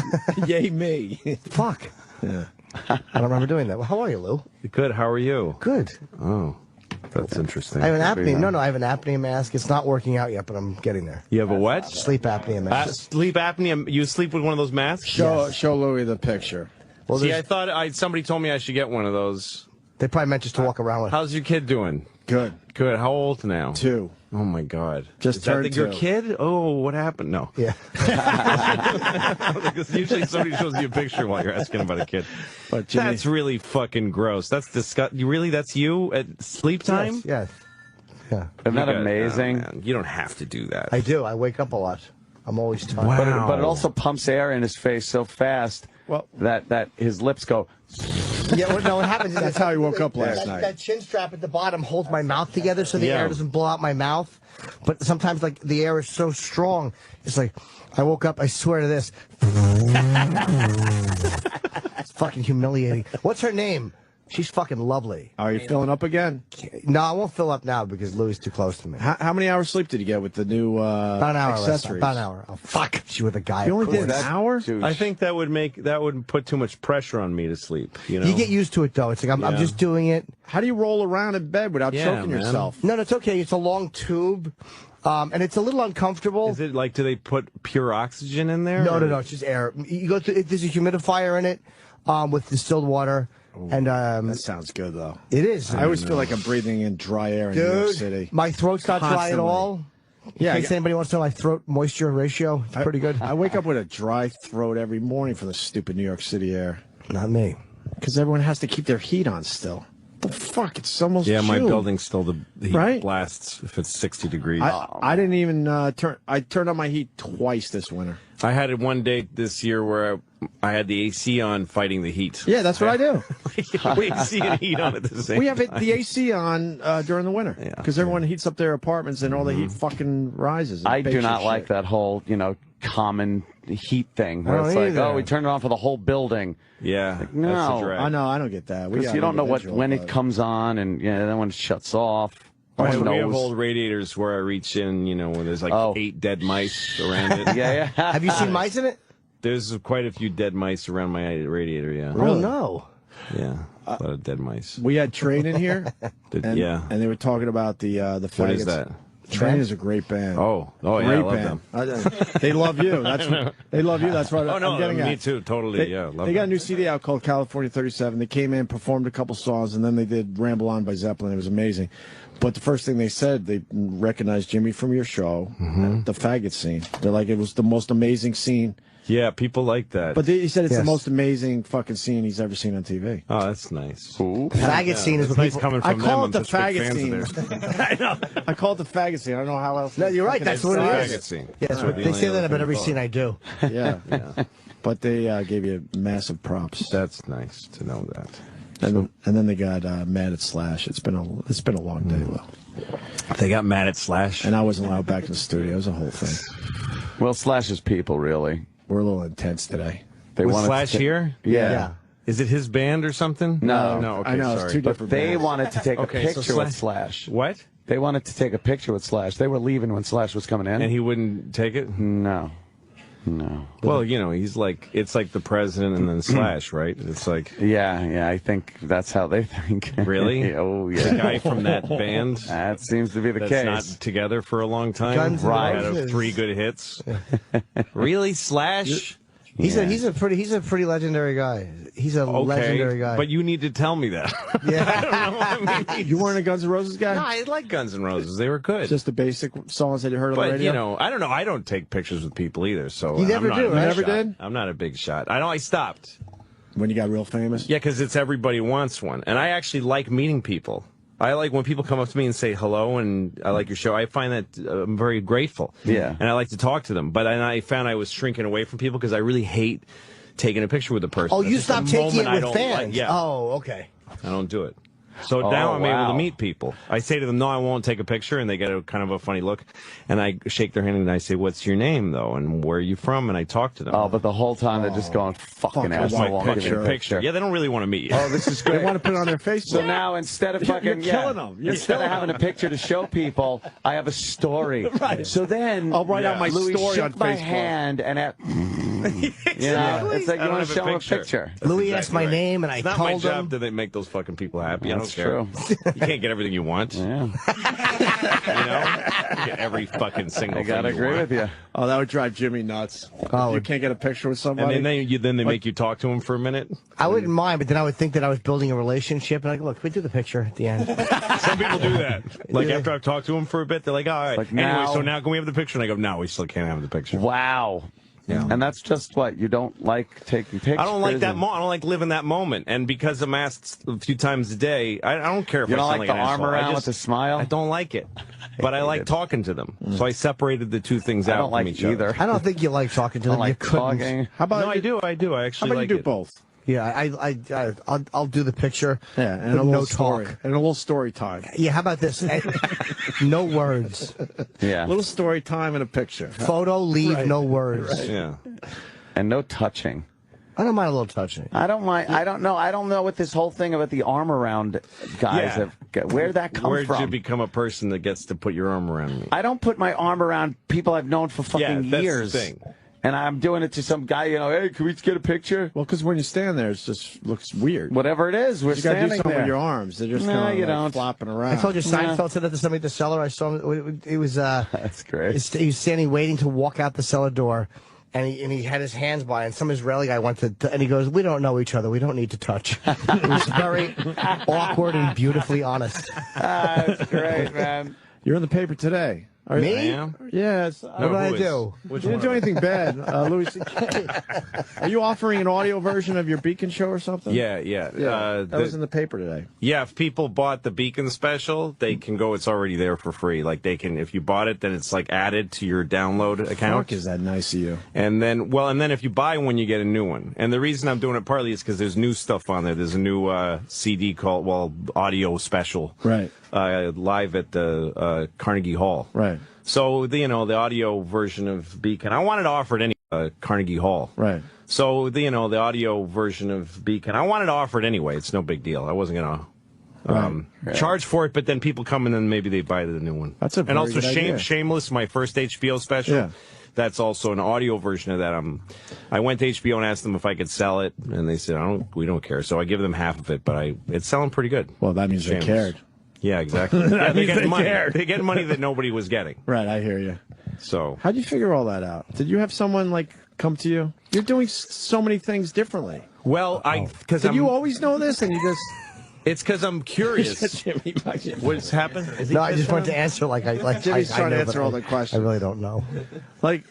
Yay me. Fuck. Yeah. I don't remember doing that. Well, how are you, Lou? Good. How are you? Good. Oh, that's interesting. I have an apnea. No, I have an apnea mask. It's not working out yet, but I'm getting there. You have a what? Sleep apnea mask. Sleep apnea. You sleep with one of those masks? Show Louie the picture. Well, see, I thought somebody told me I should get one of those. They probably meant just to walk around with. How's your kid doing? Good. Good. How old now? 2. Oh my God! Just Is that turned your 2. kid? Oh, what happened? No. Yeah. Because usually somebody shows you a picture while you're asking about a kid. But Jimmy, that's really fucking gross. That's disgusting. Really, that's you at sleep time? Yes. Yeah. Isn't that amazing? Man, you don't have to do that. I do. I wake up a lot. I'm always tired. But it also pumps air in his face so fast that his lips go. Yeah, well, no, what happens is that's how he woke up last night. That chin strap at the bottom holds my mouth together so the air doesn't blow out my mouth. But sometimes, like, the air is so strong, it's like, I woke up, I swear to this. It's fucking humiliating. What's her name? She's fucking lovely. Are you filling up again? No, I won't fill up now because Louie's too close to me. How many hours sleep did you get with the new about an hour accessories? About an hour. Oh, fuck. She with a guy. You only did an hour? I think that would put too much pressure on me to sleep. You know, you get used to it though. It's like I'm just doing it. How do you roll around in bed without choking yourself? No, it's okay. It's a long tube, and it's a little uncomfortable. Is it like, do they put pure oxygen in there? No, it's just air. You go through. There's a humidifier in it with distilled water. And that sounds good though. It is. I always feel like I'm breathing in dry air in New York City. My throat's not dry at all. Yeah, in case anybody wants to know my throat moisture ratio, it's pretty good. I wake up with a dry throat every morning from the stupid New York City air. Not me. Because everyone has to keep their heat on still. The fuck? It's almost my June. building's still the heat Right? blasts if it's 60 degrees. I didn't even turn. I turned on my heat twice this winter. I had it one day this year where I had the AC on fighting the heat. Yeah, that's what I do. AC and heat on at the same We have time. the AC on during the winter because everyone heats up their apartments and all the heat fucking rises. I do not like that whole, common heat thing where it's like, oh, we turned it on for the whole building. Yeah, like, no, that's a drag. I know, I don't get that. Because you don't know when it comes on and then when it shuts off. We have old radiators where I reach in, when there's like 8 dead mice around it. Yeah. Have you seen mice in it? There's quite a few dead mice around my radiator, yeah. Oh, no. Yeah, a lot of dead mice. We had Train in here, and yeah. they were talking about the faggots. What is that? Train is a great band. Oh, yeah, great I love band. them. They love you. They love you. That's what Oh, no, I'm getting me at. too, totally, yeah. Love They got a them. new CD out called California 37. They came in, performed a couple songs, and then they did Ramble On by Zeppelin. It was amazing. But the first thing they said, they recognized Jimmy from your show, the faggot scene. They're like, it was the most amazing scene. Yeah, people like that. But he said it's the most amazing fucking scene he's ever seen on TV. Oh, that's nice. The faggot scene is It's what nice people... coming I from call them. it the I'm such big faggot fans of scene. theirs. I know. I call it the faggot scene. I don't know how else. No, you're right. That's what it Faggot is. scene. Yeah, that's Right. what, The they only say other that about thing every to call scene it. I do. Yeah. But they gave you massive props. That's nice to know that. And then they got mad at Slash. It's been a long day, Will. They got mad at Slash, and I wasn't allowed back in the studio. It was a whole thing. Well, Slash's people really. We're a little intense today. They Was wanted Slash to here? Yeah. Is it his band or something? No. Okay, I know, it's sorry. two But different they bands. wanted to take a Okay, so picture with Slash. What? They wanted to take a picture with Slash. They were leaving when Slash was coming in. And he wouldn't take it? No. Well, he's like, it's like the president and then Slash, right? It's like... Yeah, I think that's how they think. Really? Oh, yeah. The guy from that band? That seems to be the that's case. not together for a long time? Guns N' Right. Out Roses. of 3 good hits? Really? Slash? He's a pretty legendary guy. He's a legendary guy. But you need to tell me that. Yeah. I don't know. I mean, You weren't a Guns N' Roses guy? no, I like Guns N' Roses. They were good. Just the basic songs that you heard on the But, radio? I don't know. I don't take pictures with people either, so You never I'm not do, a big right? Never shot. did? I'm not a big shot. I stopped. When you got real famous? Yeah, because it's everybody wants one. And I actually like meeting people. I like when people come up to me and say hello and I like your show. I find that I'm very grateful. Yeah. And I like to talk to them. But I found I was shrinking away from people because I really hate taking a picture with a person. Oh, It's you just stopped a taking it moment I with don't fans? like. Yeah. Oh, okay. I don't do it. So now I'm able wow. to meet people. I say to them, no, I won't take a picture, and they get a kind of a funny look. And I shake their hand and I say, what's your name, though, and where are you from? And I talk to them. Oh, but the whole time they're just going, fucking Fuck, asshole. my won't give me a picture. Yeah, they don't really want to meet you. Oh, this is They great. want to put it on their Facebook. So now instead of fucking You're killing them. You're instead of killing having them. a picture to show people, I have a story. Right. So then I'll write out my Louis story shook on my Facebook. hand and it's like I you don't want have to a show him a picture. picture. That's Louis exactly asked my right. name, and I It's not my told job him. to they make those fucking people happy. That's I don't care. true. You can't get everything you want. Yeah. You get every fucking single I thing gotta you agree want. with you. Oh, that would drive Jimmy nuts. Oh, You can't get a picture with And somebody. then they make you talk to him for a minute. I wouldn't mind, but then I would think that I was building a relationship. And look, we do the picture at the end. Some people do that. Like after I've talked to them for a bit, they're like, all right. Like anyway, now- so now can we have the picture? And I go, no, we still can't have the picture. Wow. Yeah. And that's just what you don't like taking pictures. I don't like that. and- I don't like living that moment. And because I'm asked a few times a day, I don't care if You I don't sound like like the an arm asshole. around I with the smile? I don't like it. But I like talking to them. So I separated the two things I out don't from like each either. other. I don't think you like talking to I them. don't like you couldn't. talking. How about No, I do. I How actually about like you do it. both? Yeah, I'll do the picture. Yeah, and but a little no story. talk. And a little story time. Yeah, how about this? No words. Yeah. A little story time and a picture. Photo, leave, no words. Yeah. And no touching. I don't mind a little touching. I don't mind. I don't know what this whole thing about the arm around guys Yeah. where'd that come Where'd from? you become a person that gets to put your arm around me? I don't put my arm around people I've known for fucking Yeah, that's years. the thing. And I'm doing it to some guy, hey, can we get a picture? Well, because when you stand there, it just looks weird. Whatever it is, we're You got to do standing something there. with your arms. They're just No, kind you of don't. flopping I around. told you Seinfeld said that to somebody at the cellar. I saw him. It was. That's great. He was standing waiting to walk out the cellar door. And he had his hands by, and some Israeli guy went to, and he goes, "We don't know each other. We don't need to touch." It was very awkward and beautifully honest. That's great, man. You're in the paper today. Are Me? I am? Yes. What did I do? You didn't do anything bad, Louis C.K. Are you offering an audio version of your Beacon show or something? Yeah. That was in the paper today. Yeah, if people bought the Beacon special, they can go. It's already there for free. Like they can, if you bought it, then it's like added to your download account. Fuck, is that nice of you? And then, if you buy one, you get a new one. And the reason I'm doing it partly is because there's new stuff on there. There's a new CD called, audio special. Right. Live at the Carnegie Hall. Right. So, the audio version of Beacon, I wanted to offer it anyway, Carnegie Hall. Right. So, the audio version of Beacon, I wanted to offer it anyway. It's no big deal. I wasn't going to charge for it, but then people come and then maybe they buy the new one. That's a very And also good idea. Shameless, my first HBO special. Yeah. That's also an audio version of that. I went to HBO and asked them if I could sell it, and they said, we don't care. So I give them half of it, but it's selling pretty good. Well, that means they Shameless. cared. Yeah, exactly. Yeah, they get money. They get money that nobody was getting. Right, I hear you. So how'd you figure all that out? Did you have someone like come to you? You're doing so many things differently. Well, did you always know this, and you just? It's because I'm curious. What's happened? No, I just wanted to answer like Jimmy's trying to know, answer but all the questions. I really don't know. Like,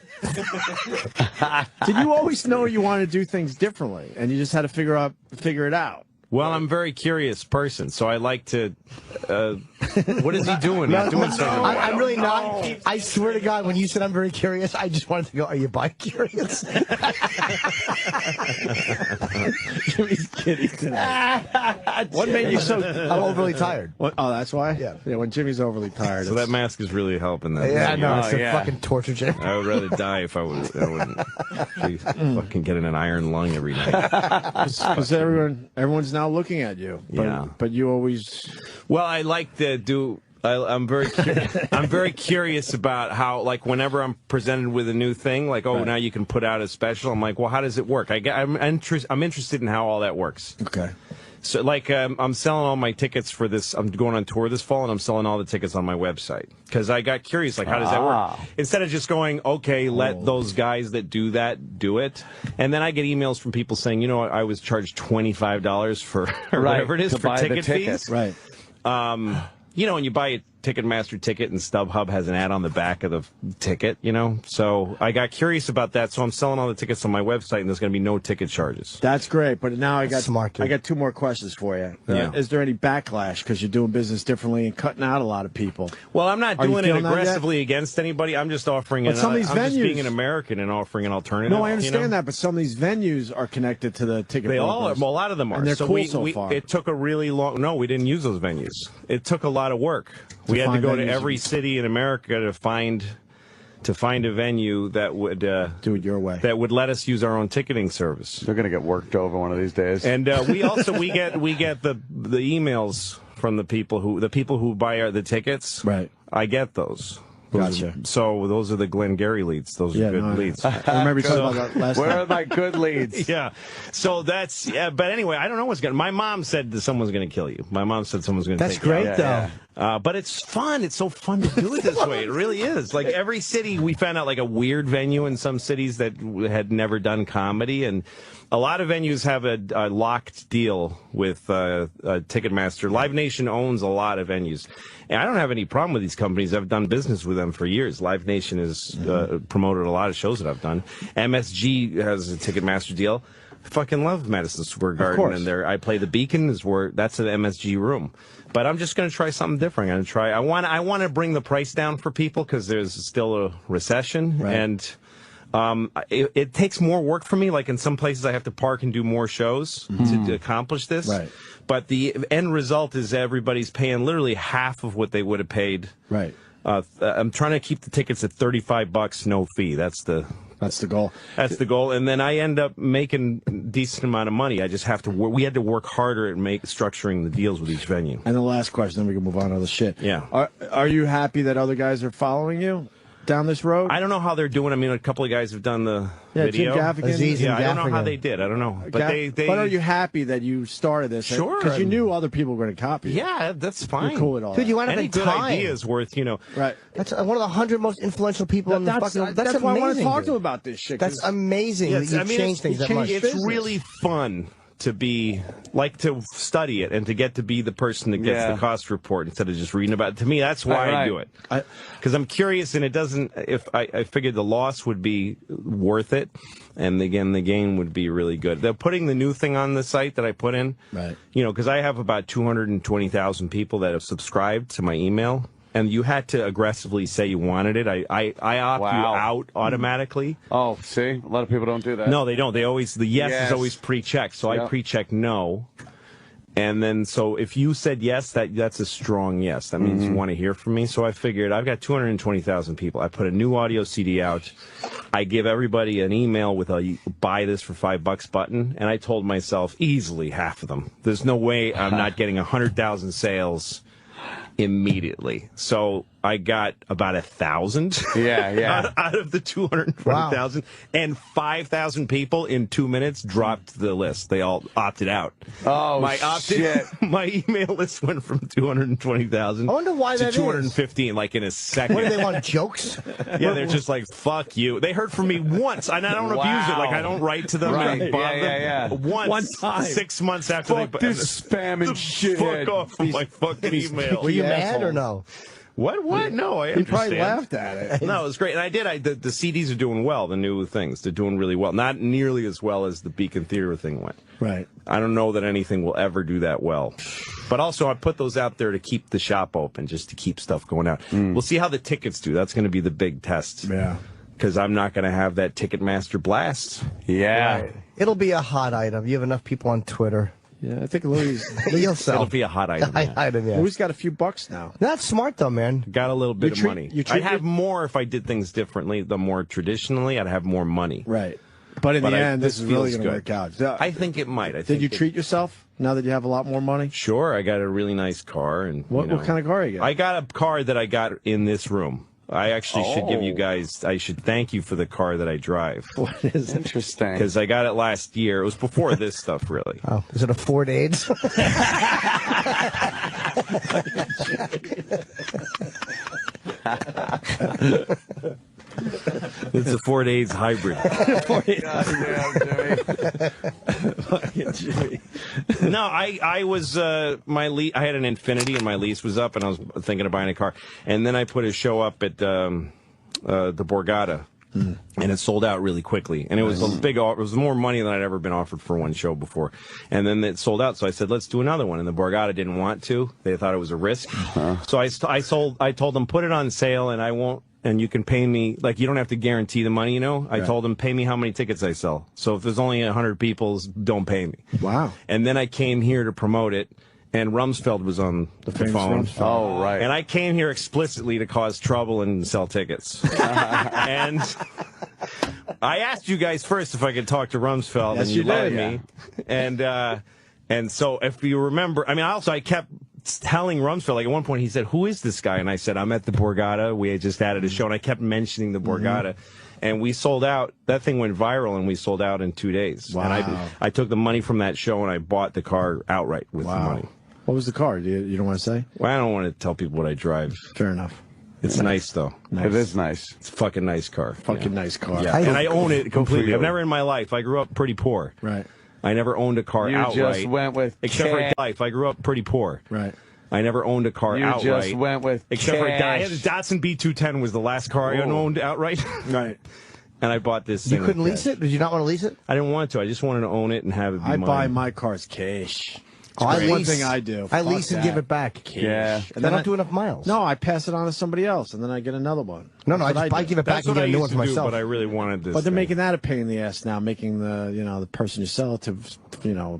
did you always know you wanted to do things differently, and you just had to figure it out? Well, I'm a very curious person, so I like to. What is he doing? He's doing something. I'm really not. I swear to God, when you said I'm very curious, I just wanted to go, are you bi-curious? Jimmy's kidding tonight. What made you so... I'm overly tired. Oh, that's why? Yeah, when Jimmy's overly tired. So that mask is really helping that. Yeah, no, it's a fucking torture, Jim. I would rather die if I wouldn't be fucking getting an iron lung every night. Because everyone's now looking at you. But you always... Well, I like to do... I'm very curious about how, like, whenever I'm presented with a new thing, like, now you can put out a special. I'm like, well, how does it work? I'm interested in how all that works. Okay. So, like, I'm selling all my tickets for this. I'm going on tour this fall, and I'm selling all the tickets on my website because I got curious, like, how does that work? Instead of just going, okay, let those guys that do that do it, and then I get emails from people saying, you know what, I was charged $25 for or whatever it is for ticket fees. Right. You know, when you buy a Ticketmaster ticket and StubHub has an ad on the back of the ticket, you know? So I got curious about that, so I'm selling all the tickets on my website, and there's going to be no ticket charges. That's great, but now I got smart, I got two more questions for you. Yeah. Is there any backlash because you're doing business differently and cutting out a lot of people? Well, I'm not Are you doing it feeling that yet? aggressively against anybody. I'm just offering But some of these I'm just venues- being an American and offering an alternative. No, I understand you know? that, but some of these venues are connected to the ticket They all are. brokers. Well, a lot of them are. And they're so cool so far. It took a really long... No, we didn't use those venues. It took a lot of work. We had to go to every city in America to find a venue that would do it your way. That would let us use our own ticketing service. They're going to get worked over one of these days. And we get the emails from the people who buy the tickets. Right. I get those. Gotcha. So those are the Glengarry leads. Those are good leads. I remember you talking about that last Where time. are my good leads? Yeah. So that's... Yeah, but anyway, I don't know what's going to... My mom said that someone's going to kill you. My mom said someone's going to take you out. That's great, though. But it's fun. It's so fun to do it this way. It really is. Like every city, we found out like a weird venue in some cities that had never done comedy, and a lot of venues have a locked deal with Ticketmaster. Live Nation owns a lot of venues, and I don't have any problem with these companies. I've done business with them for years. Live Nation has promoted a lot of shows that I've done. MSG has a Ticketmaster deal. I fucking love Madison Square Garden, and I play the Beacon. That's an MSG room. But I'm just going to try something different. I'm going to try. I want to bring the price down for people because there's still a recession, and it takes more work for me. Like in some places, I have to park and do more shows to accomplish this. Right. But the end result is everybody's paying literally half of what they would have paid. Right. I'm trying to keep the tickets at $35, no fee. That's the goal. That's the goal. And then I end up making a decent amount of money. I just have to work. We had to work harder at structuring the deals with each venue. And the last question, then we can move on to the shit. Yeah. Are you happy that other guys are following you down this road? I don't know how they're doing. I mean, a couple of guys have done the video. Jim Gaffigan. Aziz and I don't know how Gaffigan. they did. I don't know. But But are you happy that you started this? Sure. Because you knew other people were going to copy. Yeah, that's fine. You're cool with all Dude, that. you wound up Any in good time. idea is worth, Right. That's one of the 100 most influential people in the That's fucking... That's why I want to amazing, talk dude. to him about this shit. 'cause- That's amazing that you've changed things that much. It's really fun to be to study it and to get to be the person that gets the cost report instead of just reading about it. To me, that's why I do it, because I'm curious, and it doesn't. If I figured the loss would be worth it, and again the gain would be really good. They're putting the new thing on the site that I put in, right? You know, because I have about 220,000 people that have subscribed to my email. And you had to aggressively say you wanted it. I opt you out automatically. Oh, see? A lot of people don't do that. No, they don't. They always, the yes is always pre-checked. So I pre-check no. And then, so if you said yes, that's a strong yes. That means you want to hear from me. So I figured I've got 220,000 people. I put a new audio CD out. I give everybody an email with a buy this for $5 button. And I told myself easily half of them. There's no way I'm not getting 100,000 sales immediately. So I got about 1,000 out of the 220,000, and 5,000 people in 2 minutes dropped the list. They all opted out. Oh, shit. My email list went from 220,000 I wonder why to that 215, like in a second. What, do they want jokes? Yeah, they're just like, fuck you. They heard from me once, and I don't abuse it. Like, I don't write to them and bother them. Once, One time. 6 months after Fuck this spam and shit. Fuck off from my fucking email. Were you mad or no? What? No, I You understand. probably laughed at it. No, it was great. And the CDs are doing well, the new things. They're doing really well. Not nearly as well as the Beacon Theater thing went. Right. I don't know that anything will ever do that well. But also, I put those out there to keep the shop open, just to keep stuff going out. We'll see how the tickets do. That's going to be the big test. Yeah. Because I'm not going to have that Ticketmaster blast. Yeah. Right. It'll be a hot item. You have enough people on Twitter. Yeah, I think Louis. You'll sell. It'll be a hot item. Hot item, yeah. Louis got a few bucks now. That's smart, though, man. Got a little bit of money. you treat I'd have more if I did things differently. The more traditionally, I'd have more money. Right. But in the end, this is really going to work out. I think it might. Did you treat yourself now that you have a lot more money? Sure. I got a really nice car. And What kind of car you got? I got a car that I got in this room. I actually should give you guys, I should thank you for the car that I drive. What is it? Interesting. Because I got it last year. It was before this stuff, really. Oh, is it a Ford AIDS? It's a Ford AIDS hybrid. No, I was I had an Infiniti and my lease was up, and I was thinking of buying a car. And then I put a show up at the Borgata, and it sold out really quickly. And it was a big. It was more money than I'd ever been offered for one show before. And then it sold out, so I said, let's do another one. And the Borgata didn't want to. They thought it was a risk. So I told them, put it on sale, and I won't. And you can pay me, like, you don't have to guarantee the money, you know? I told them, pay me how many tickets I sell. So if there's only 100 people, don't pay me. Wow. And then I came here to promote it, and Rumsfeld was on the phone. Rumsfeld. Oh, right. And I came here explicitly to cause trouble and sell tickets. And I asked you guys first if I could talk to Rumsfeld, Yes, and you you let did, me. And so if you remember, I mean, I kept telling Rumsfeld, like at one point he said, who is this guy? And I said, I'm at the Borgata. We had just added a show, and I kept mentioning the Borgata. And we sold out. That thing went viral, and we sold out in 2 days. Wow. And I took the money from that show, and I bought the car outright with the money. What was the car? You don't want to say? Well, I don't want to tell people what I drive. Fair enough. It's nice, though. It is nice. It's a fucking nice car. Fucking nice car. Yeah. And I own it completely. I've never in my life. I grew up pretty poor. Right. I never owned a car You outright. just went with except for cash. life. I grew up pretty poor. Right. I never owned a car You outright. just went with except for cash. a Datsun B210 was the last car I owned outright. Right. And I bought this. You thing couldn't with lease cash. it? Did you not want to lease it? I didn't want to. I just wanted to own it and have it be I mine. buy my cars cash. I One lease. thing I do. I Fuck lease and that. give it back. Yeah. And I then don't do enough miles. No, I pass it on to somebody else, and then I get another one. No, That's what I do. give it back That's and what get I a new one used for to do, myself. but I really wanted this. But they're thing. making that a pain in the ass now, making the person you sell it to,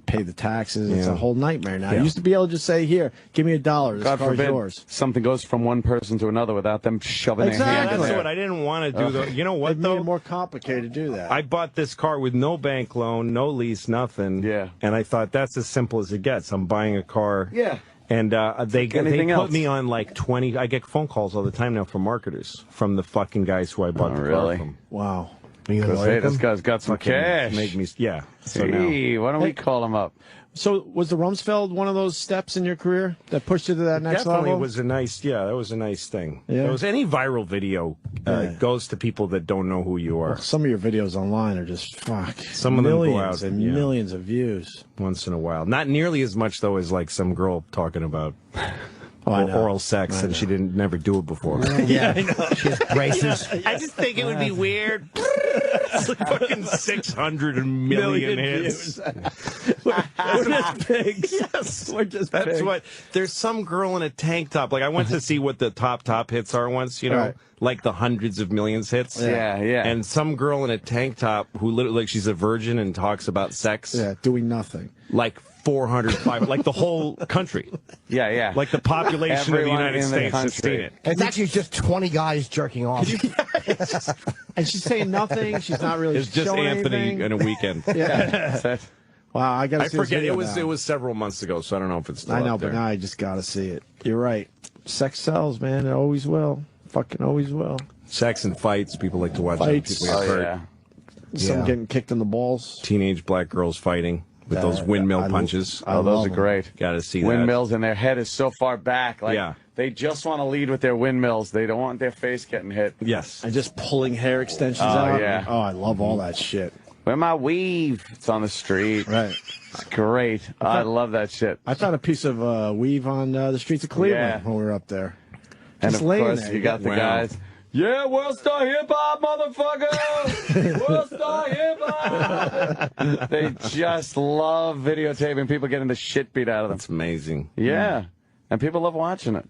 pay the taxes. It's Yeah. a whole nightmare now. Yeah. I used to be able to just say, here, give me $1. This God car's forbid yours. something goes from one person to another without them shoving Exactly. their Yeah, hand in that's there. what I didn't want to do. Though. You know It what, made though? it more complicated to do that. I bought this car with no bank loan, no lease, nothing. Yeah. And I thought that's as simple as it gets. I'm buying a car. Yeah. And they anything put else. me on like 20. I get phone calls all the time now from marketers, from the fucking guys who I bought the really? car from. Wow. Hey, this guy's got some Fucking cash. Make me, yeah. So Hey, now, why don't we call him up? So was the Rumsfeld one of those steps in your career that pushed you to that next definitely level? was a nice, that was a nice thing. Yeah. There was any viral video goes to people that don't know who you are. Well, some of your videos online are just Some of them go millions out, and yeah. millions of views. Once in a while. Not nearly as much, though, as like some girl talking about I know. oral sex, and she didn't never do it before. Yeah, she has braces. I just think it would be weird. It's like fucking 600 million hits. We're just pigs. Yes, We're just that's pigs. what. There's some girl in a tank top. Like I went to see what the top hits are once. You know, Right. like the hundreds of millions hits. Yeah, yeah. And some girl in a tank top who literally, like, she's a virgin and talks about sex. Yeah, doing nothing. Like 400, 500, like the whole country. Yeah, yeah. Like the population of the Everyone United in the States has country. seen it. It's actually just 20 guys jerking off. And she's saying nothing. She's not really It's just showing Anthony anything. in a weekend. Yeah. Wow, I got to I see forget. this video It was now. several months ago, so I don't know if it's still I know, up there. but now I just got to see it. You're right. Sex sells, man. It always will. Fucking always will. Sex and fights. People like to watch Fights. People get hurt. Some getting kicked in the balls. Teenage black girls fighting with those windmill punches. Those are great. Got to see windmills, and their head is so far back. Like, Yeah. They just want to lead with their windmills. They don't want their face getting hit. Yes. And just pulling hair extensions out. Yeah. Oh, I love all that shit. Where my weave? It's on the street. Right. It's great. I love that shit. I found a piece of weave on the streets of Cleveland when we were up there. And Just of laying course, there. you got the guys. Yeah, World Star Hip Hop, motherfucker! World Star Hip Hop! They just love videotaping people getting the shit beat out of them. That's amazing. Yeah. And people love watching it.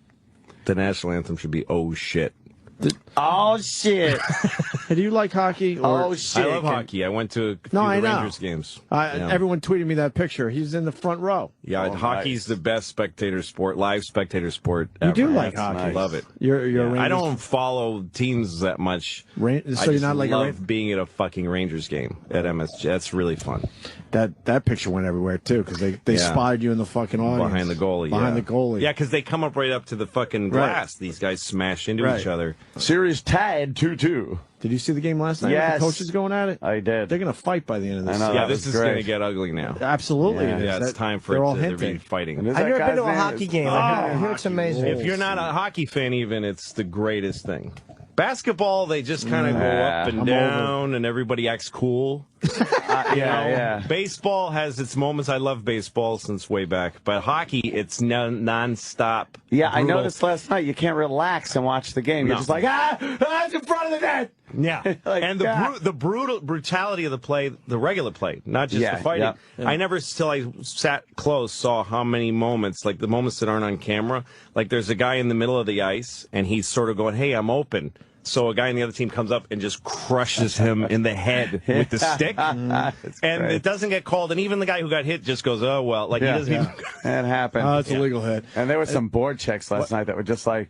The national anthem should be "Oh shit." Oh shit! Do you like hockey? Oh shit! I love hockey. I went to a few I of the know. Rangers games. Everyone tweeted me that picture. He's in the front row. Yeah, hockey's the best spectator sport, live spectator sport You ever. do like That's hockey. I love it. You're a Yeah, I Rangers- don't follow teams that much. So I you're just not like a love being at a fucking Rangers game at MSG. That's really fun. That picture went everywhere too because they Yeah. spotted you in the fucking audience Behind the goalie. Behind yeah. the goalie. Yeah, because they come up right up to the fucking glass. These guys smash into Right. each other. Series tied 2-2. Did you see the game last night? Yes. The coaches going at it. I did. They're gonna fight by the end of this. I know, Yeah, that this was is going to great. get ugly now. Absolutely. Yeah, it is. it's time for they're it all to hinting. be fighting. And I've that never been guy's to a name hockey is- game. I hear it's amazing. If you're not a hockey fan, even, it's the greatest thing. Basketball, they just kind of go up and I'm down, and everybody acts cool. yeah. Baseball has its moments. I love baseball since way back, but hockey, it's non-stop. Yeah, I brutal. noticed last night you can't relax and watch the game. You're No. just like, it's in front of the net. Yeah, Like, and the brutality of the play, the regular play, not just Yeah, the fighting. yeah. I never, till I sat close, saw how many moments, like the moments that aren't on camera. Like there's a guy in the middle of the ice, and he's sort of going, "Hey, I'm open." So a guy on the other team comes up and just crushes him in the head with the stick, and it doesn't get called. And even the guy who got hit just goes, "Oh well," like he doesn't even. That happened. Oh, it's a legal hit. And there were some board checks last night that were just like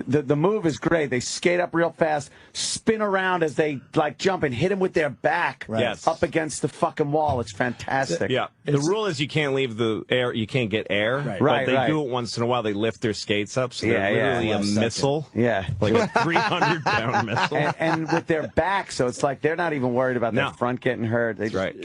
the move is great. They skate up real fast, spin around as they like jump and hit him with their back Yes. up against the fucking wall. It's fantastic. Yeah, the rule is you can't leave the air. You can't get air. Right. But Right, they right. do it once in a while. They lift their skates up, so Yeah, they're yeah. literally a Last second. missile, Yeah. like a 300-pound missile. And with their back, so it's like they're not even worried about their No. front getting hurt. They just, Right.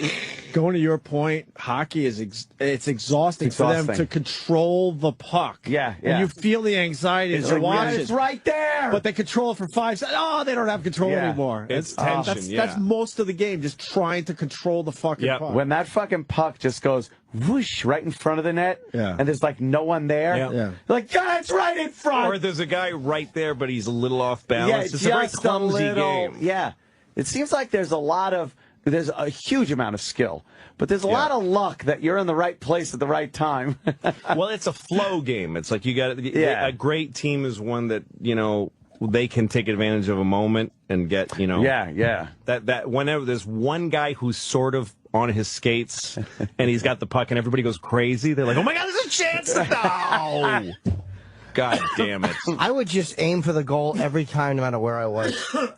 Going to your point, hockey is it's exhausting for them Exhausting. to control the puck. Yeah, And yeah. you feel the anxiety as It's you're like, yeah, watching. it's right there. But they control it for 5 seconds. Oh, they don't have control Yeah. anymore. It's That's- tension, That's yeah. most of the game, just trying to control the fucking Yeah. puck. When that fucking puck just goes whoosh right in front of the net, Yeah. and there's like no one there, Yeah. Yeah. you're like, God, it's right in front. Or there's a guy right there, but he's a little off balance. Yeah, It's a very just clumsy little, game. Yeah, it seems like there's a huge amount of skill, but there's a lot of luck that you're in the right place at the right time. Well, it's a flow game. It's like you got Yeah. a great team is one that they can take advantage of a moment and get yeah. that whenever there's one guy who's sort of on his skates and he's got the puck and everybody goes crazy. They're like, oh my God, there's a chance! No! God damn it. I would just aim for the goal every time, no matter where I was.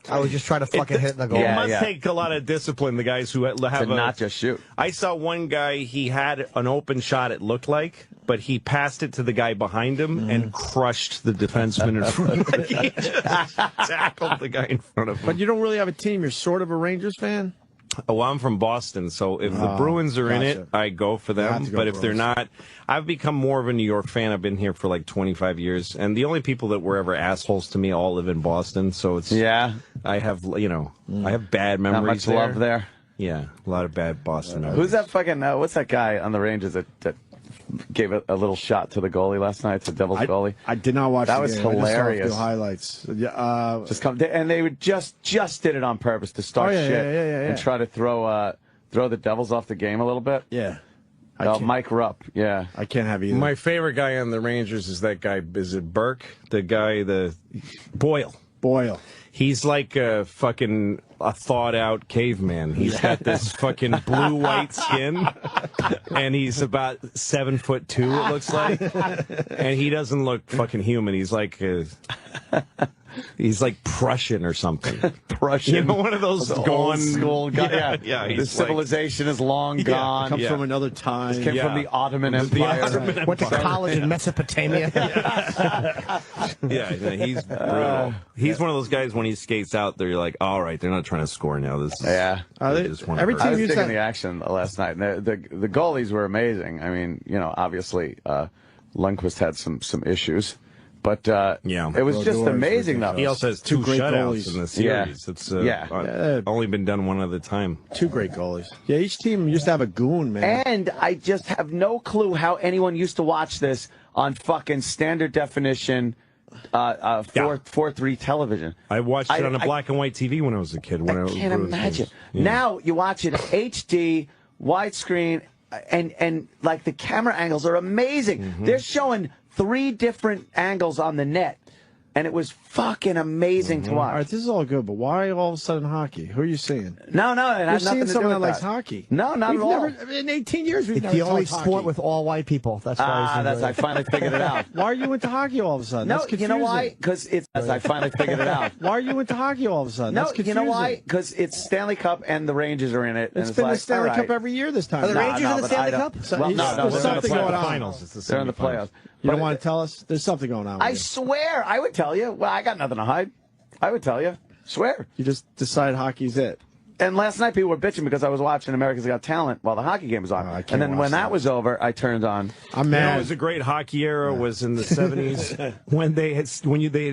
I would just try to fucking hit the goal. It must take a lot of discipline, the guys who have to not just shoot. I saw one guy, he had an open shot, it looked like, but he passed it to the guy behind him and crushed the defenseman in front of him. He just tackled the guy in front of him. But you don't really have a team. You're sort of a Rangers fan? Oh, I'm from Boston, so if the Bruins are in it, I go for You have them. to go But if they're Bruins. not, I've become more of a New York fan. I've been here for like 25 years, and the only people that were ever assholes to me all live in Boston. So it's I have I have bad Not memories. much love there. Yeah, a lot of bad Boston memories. Who's that fucking? What's that guy on the Rangers that gave a little shot to the goalie last night? To Devils goalie. I did not watch that. the Was game. I just saw a few hilarious. highlights. Yeah, just come and they would just did it on purpose to start shit and try to throw the Devils off the game a little bit. Yeah. Mike Rupp. Yeah. I can't have either. My favorite guy on the Rangers is that guy. Is it Burke? The guy, Boyle. He's like a thawed out caveman. He's got this fucking blue-white skin, and he's about 7'2", it looks like. And he doesn't look fucking human. He's like He's like Prussian or something. Prussian. You know, one of those old gone school guy. Yeah. The He's civilization is long gone. Comes from another time. This came from the Ottoman Empire. Went to college in Mesopotamia. Yeah, he's brutal. He's one of those guys when he skates out there, you're like, all right, they're not trying to score now. This is, they just want to hurt. I was digging the action last night. And the goalies were amazing. I mean, obviously Lundqvist had some issues. But it was just amazing, though. He also has two great shutouts goalies in the series. It's only been done one other time. Two great goalies. Yeah, each team used to have a goon, man. And I just have no clue how anyone used to watch this on fucking standard definition 4:3 television. I watched it on a black and white TV when I was a kid. I can't imagine. Now you watch it HD, widescreen, and like the camera angles are amazing. Mm-hmm. They're showing 3 different angles on the net, and it was fucking amazing to watch. All right, this is all good, but why all of a sudden hockey? Who are you seeing? No, it You're has nothing seeing to do someone with that likes that. hockey. No, not at all. In 18 years, we've It's never the only talked sport hockey. with all white people. That's why. I finally figured it out. Why are you into hockey all of a sudden? No, That's you know confusing. why? Because I finally figured it out. Why are you into hockey all of a sudden? No, That's you know confusing. why? Because it's Stanley Cup and the Rangers are in it. And It's been like, the Stanley all Cup right. every year this time. Are the Rangers in the Stanley Cup? Well, no, There's they're in the something going on. Finals. They're in the playoffs. You don't want to tell us? There's something going on. I with swear, I would tell you. Well, I got nothing to hide. I would tell you. Swear. you just decide hockey's it. And last night people were bitching because I was watching America's Got Talent while the hockey game was on. I can't And then watch when that that. was over, I turned on. I'm You mad. know, it was a great hockey era. Was in the 70s when they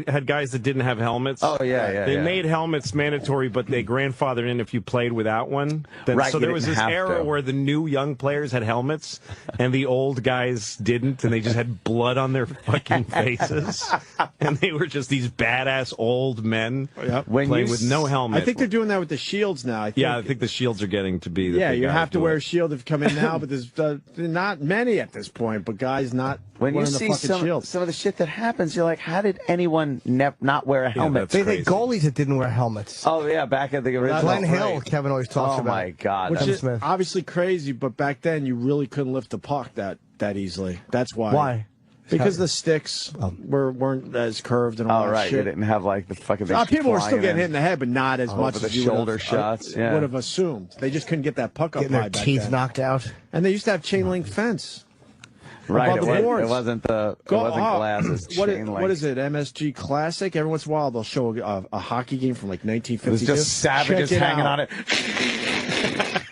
had guys that didn't have helmets. Oh yeah. They made helmets mandatory, but they grandfathered in if you played without one. Right, So you there was didn't this have era to. where the new young players had helmets, and the old guys didn't, and they just had blood on their fucking faces, and they were just these badass old men playing with no helmet. I think they're doing that with the shields now. I think the shields are getting to be. The Yeah, big you guys have to do wear it. a shield if you come in now, but there's not many at this point. But guys, not When you wearing the see fucking shield. some of the shit that happens, you're like, how did anyone not wear a helmet? They goalies that didn't wear helmets. Oh yeah, back at the original. Glenn Hill, Kevin always talks Oh about. my God, Which that is was- obviously crazy, but back then you really couldn't lift the puck that easily. That's why. Why? Because the sticks weren't as curved and all Oh that right, shit. you didn't have like the fucking. People were still flying getting hit in. in the head, but not as much Over as the you shoulder would have, shots. Yeah. would have assumed. They just couldn't get that puck up Getting high their back teeth then. knocked out. And they used to have chain link fence. Right, above the boards. it wasn't glass. It's What chain is, link. what is it? MSG Classic. Every once in a while, they'll show a hockey game from like 1952. It was just savages Check it hanging out. on it.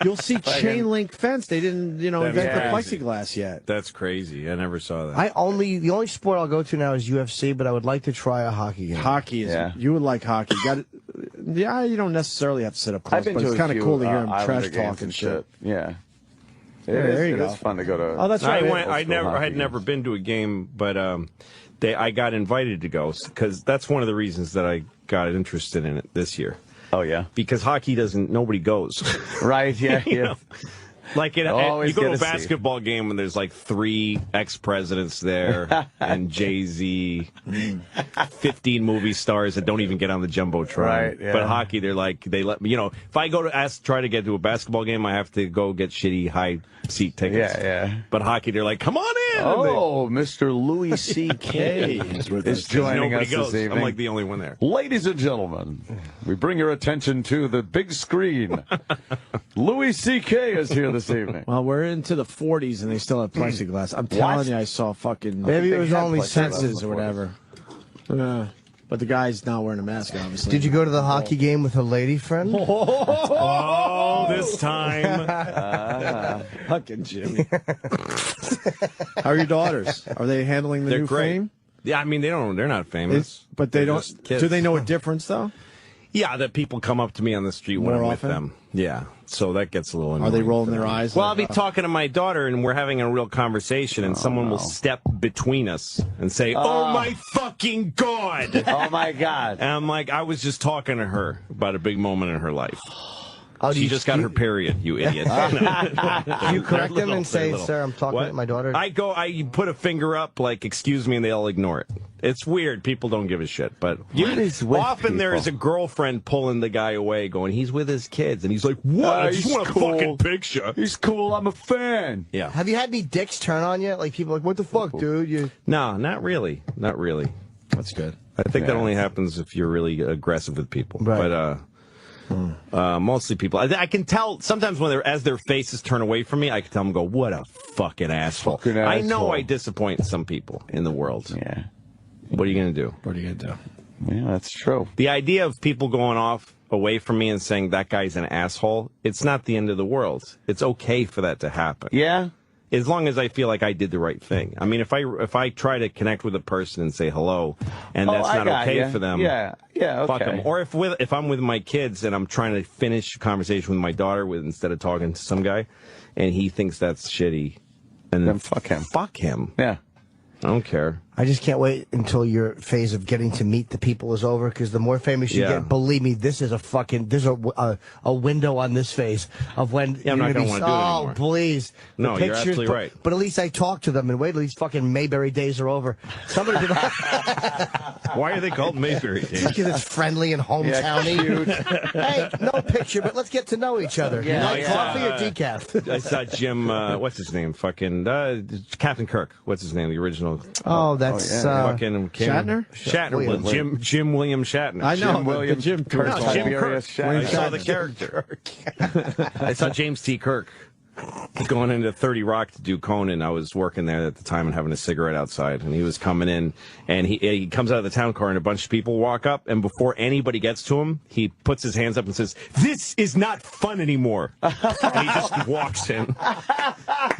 You'll see chain link fence. They didn't, invent the crazy. plexiglass yet. That's crazy. I never saw that. The only sport I'll go to now is UFC, but I would like to try a hockey game. Hockey is. You would like hockey. Yeah, you don't necessarily have to sit up close, I've been but to it's a kind of few, cool to hear him Islander trash games talk and shit. Yeah. There you It go. is fun to go to. Oh, that's right. I had never been to a game, but I got invited to go because that's one of the reasons that I got interested in it this year. Oh yeah, because hockey nobody goes. Right? Yeah. You know? Like you go to a get a seat. basketball game and there's like 3 ex-presidents there and Jay-Z, 15 movie stars that don't even get on the jumbotron. Right, yeah. But hockey, they let me. If I go to try to get to a basketball game, I have to go get shitty high seat tickets. Yeah. But hockey, they're like, come on in. Oh, Mr. Louis C.K. is joining us goes. this evening. I'm like the only one there. Ladies and gentlemen, we bring your attention to the big screen. Louis C.K. is here this evening. Well, we're into the 40s and they still have plexiglass. I'm telling you, I saw fucking. Maybe it was only senses or whatever. But the guy's not wearing a mask, obviously. Did you go to the hockey game with a lady friend? Oh, this time. Fucking Jimmy. How are your daughters? Are they handling the They're new great. fame? Yeah, I mean they're not famous, But they They're don't. just kids. Do they know a difference though? Yeah, that people come up to me on the street when More I'm often? with them. Yeah, so that gets a little annoying. Are they rolling their eyes? Well, like, I'll be talking to my daughter, and we're having a real conversation, and someone will step between us and say, "Oh my fucking god!" Oh my god! And I'm like, I was just talking to her about a big moment in her life. Oh, She just got her period, you idiot. Do you correct them and say, "Sir, I'm talking What? to my daughter"? I put a finger up, like, excuse me, and they'll ignore it. It's weird. People don't give a shit. But often there is a girlfriend pulling the guy away, going, he's with his kids. And he's like, what? I just want a fucking picture. He's cool. I'm a fan. Yeah. Have you had any dicks turn on you? Like people are like, what the fuck, dude? No, not really. Not really. That's good. I think that only happens if you're really aggressive with people. Right. But mostly people. I can tell sometimes when as their faces turn away from me, I can tell them, "Go, what a fucking asshole." I know I disappoint some people in the world. Yeah. What are you gonna do? What are you gonna do? Yeah, that's true. The idea of people going off away from me and saying that guy's an asshole, it's not the end of the world. It's okay for that to happen. Yeah. As long as I feel like I did the right thing. I mean, if I try to connect with a person and say hello, and that's not okay for them, okay. fuck them. Or if I'm with my kids and I'm trying to finish a conversation with my daughter instead of talking to some guy, and he thinks that's shitty, and then fuck him. Fuck him. Yeah. I don't care. I just can't wait until your phase of getting to meet the people is over, because the more famous you get, believe me, there's a window on this phase of when I'm not going to want to do it anymore. Oh, please. No, you're absolutely right. But at least I talk to them, and wait till these fucking Mayberry days are over. Somebody did Why are they called Mayberry days? Because it's friendly and hometowny. Hey, no picture, but let's get to know each other. Yeah, You like coffee or decaf? I saw Jim, what's his name? Fucking Captain Kirk. What's his name? The original. Oh, that's fucking Shatner? Shatner. Jim William Shatner. I know. Jim William Jim Kirk. No, Jim Kirk. Shatner. I saw the character. I saw James T. Kirk going into 30 Rock to do Conan. I was working there at the time and having a cigarette outside, and he was coming in, and he comes out of the town car, and a bunch of people walk up, and before anybody gets to him, he puts his hands up and says, "This is not fun anymore." And he just walks in,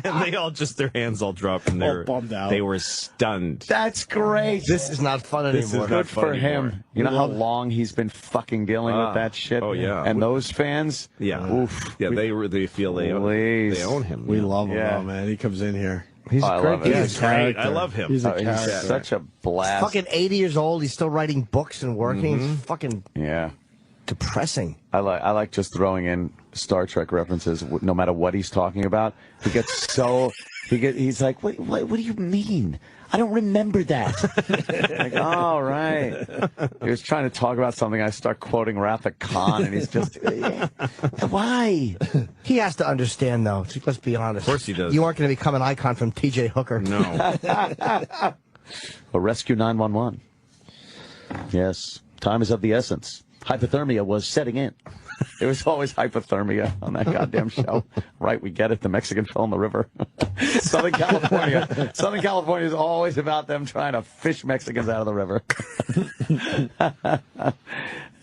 and they all their hands all dropped, and All bummed out. they were stunned. That's great. This is not fun anymore. This is Good not for fun him. anymore. You know how long he's been fucking dealing with that shit? Oh, yeah. And those fans? Yeah. Oof. Yeah, they feel they own him. We love him, Yeah. though, man. He comes in here. He's I great. love it. He's great. I love him. He's a He's character. such a blast. fucking 80 years old. He's still writing books and working. Mm-hmm. It's fucking Yeah. depressing. I like just throwing in Star Trek references no matter what he's talking about. He gets so he's like, what do you mean? I don't remember that. Like, all right. He was trying to talk about something. I start quoting Wrath of Khan, and he's just, why? He has to understand, though. Let's be honest. Of course he does. You aren't going to become an icon from T.J. Hooker. No. Or Rescue 911. Yes. Time is of the essence. Hypothermia was setting in. It was always hypothermia on that goddamn show. Right, we get it. The Mexican fell in the river. Southern California. Southern California is always about them trying to fish Mexicans out of the river.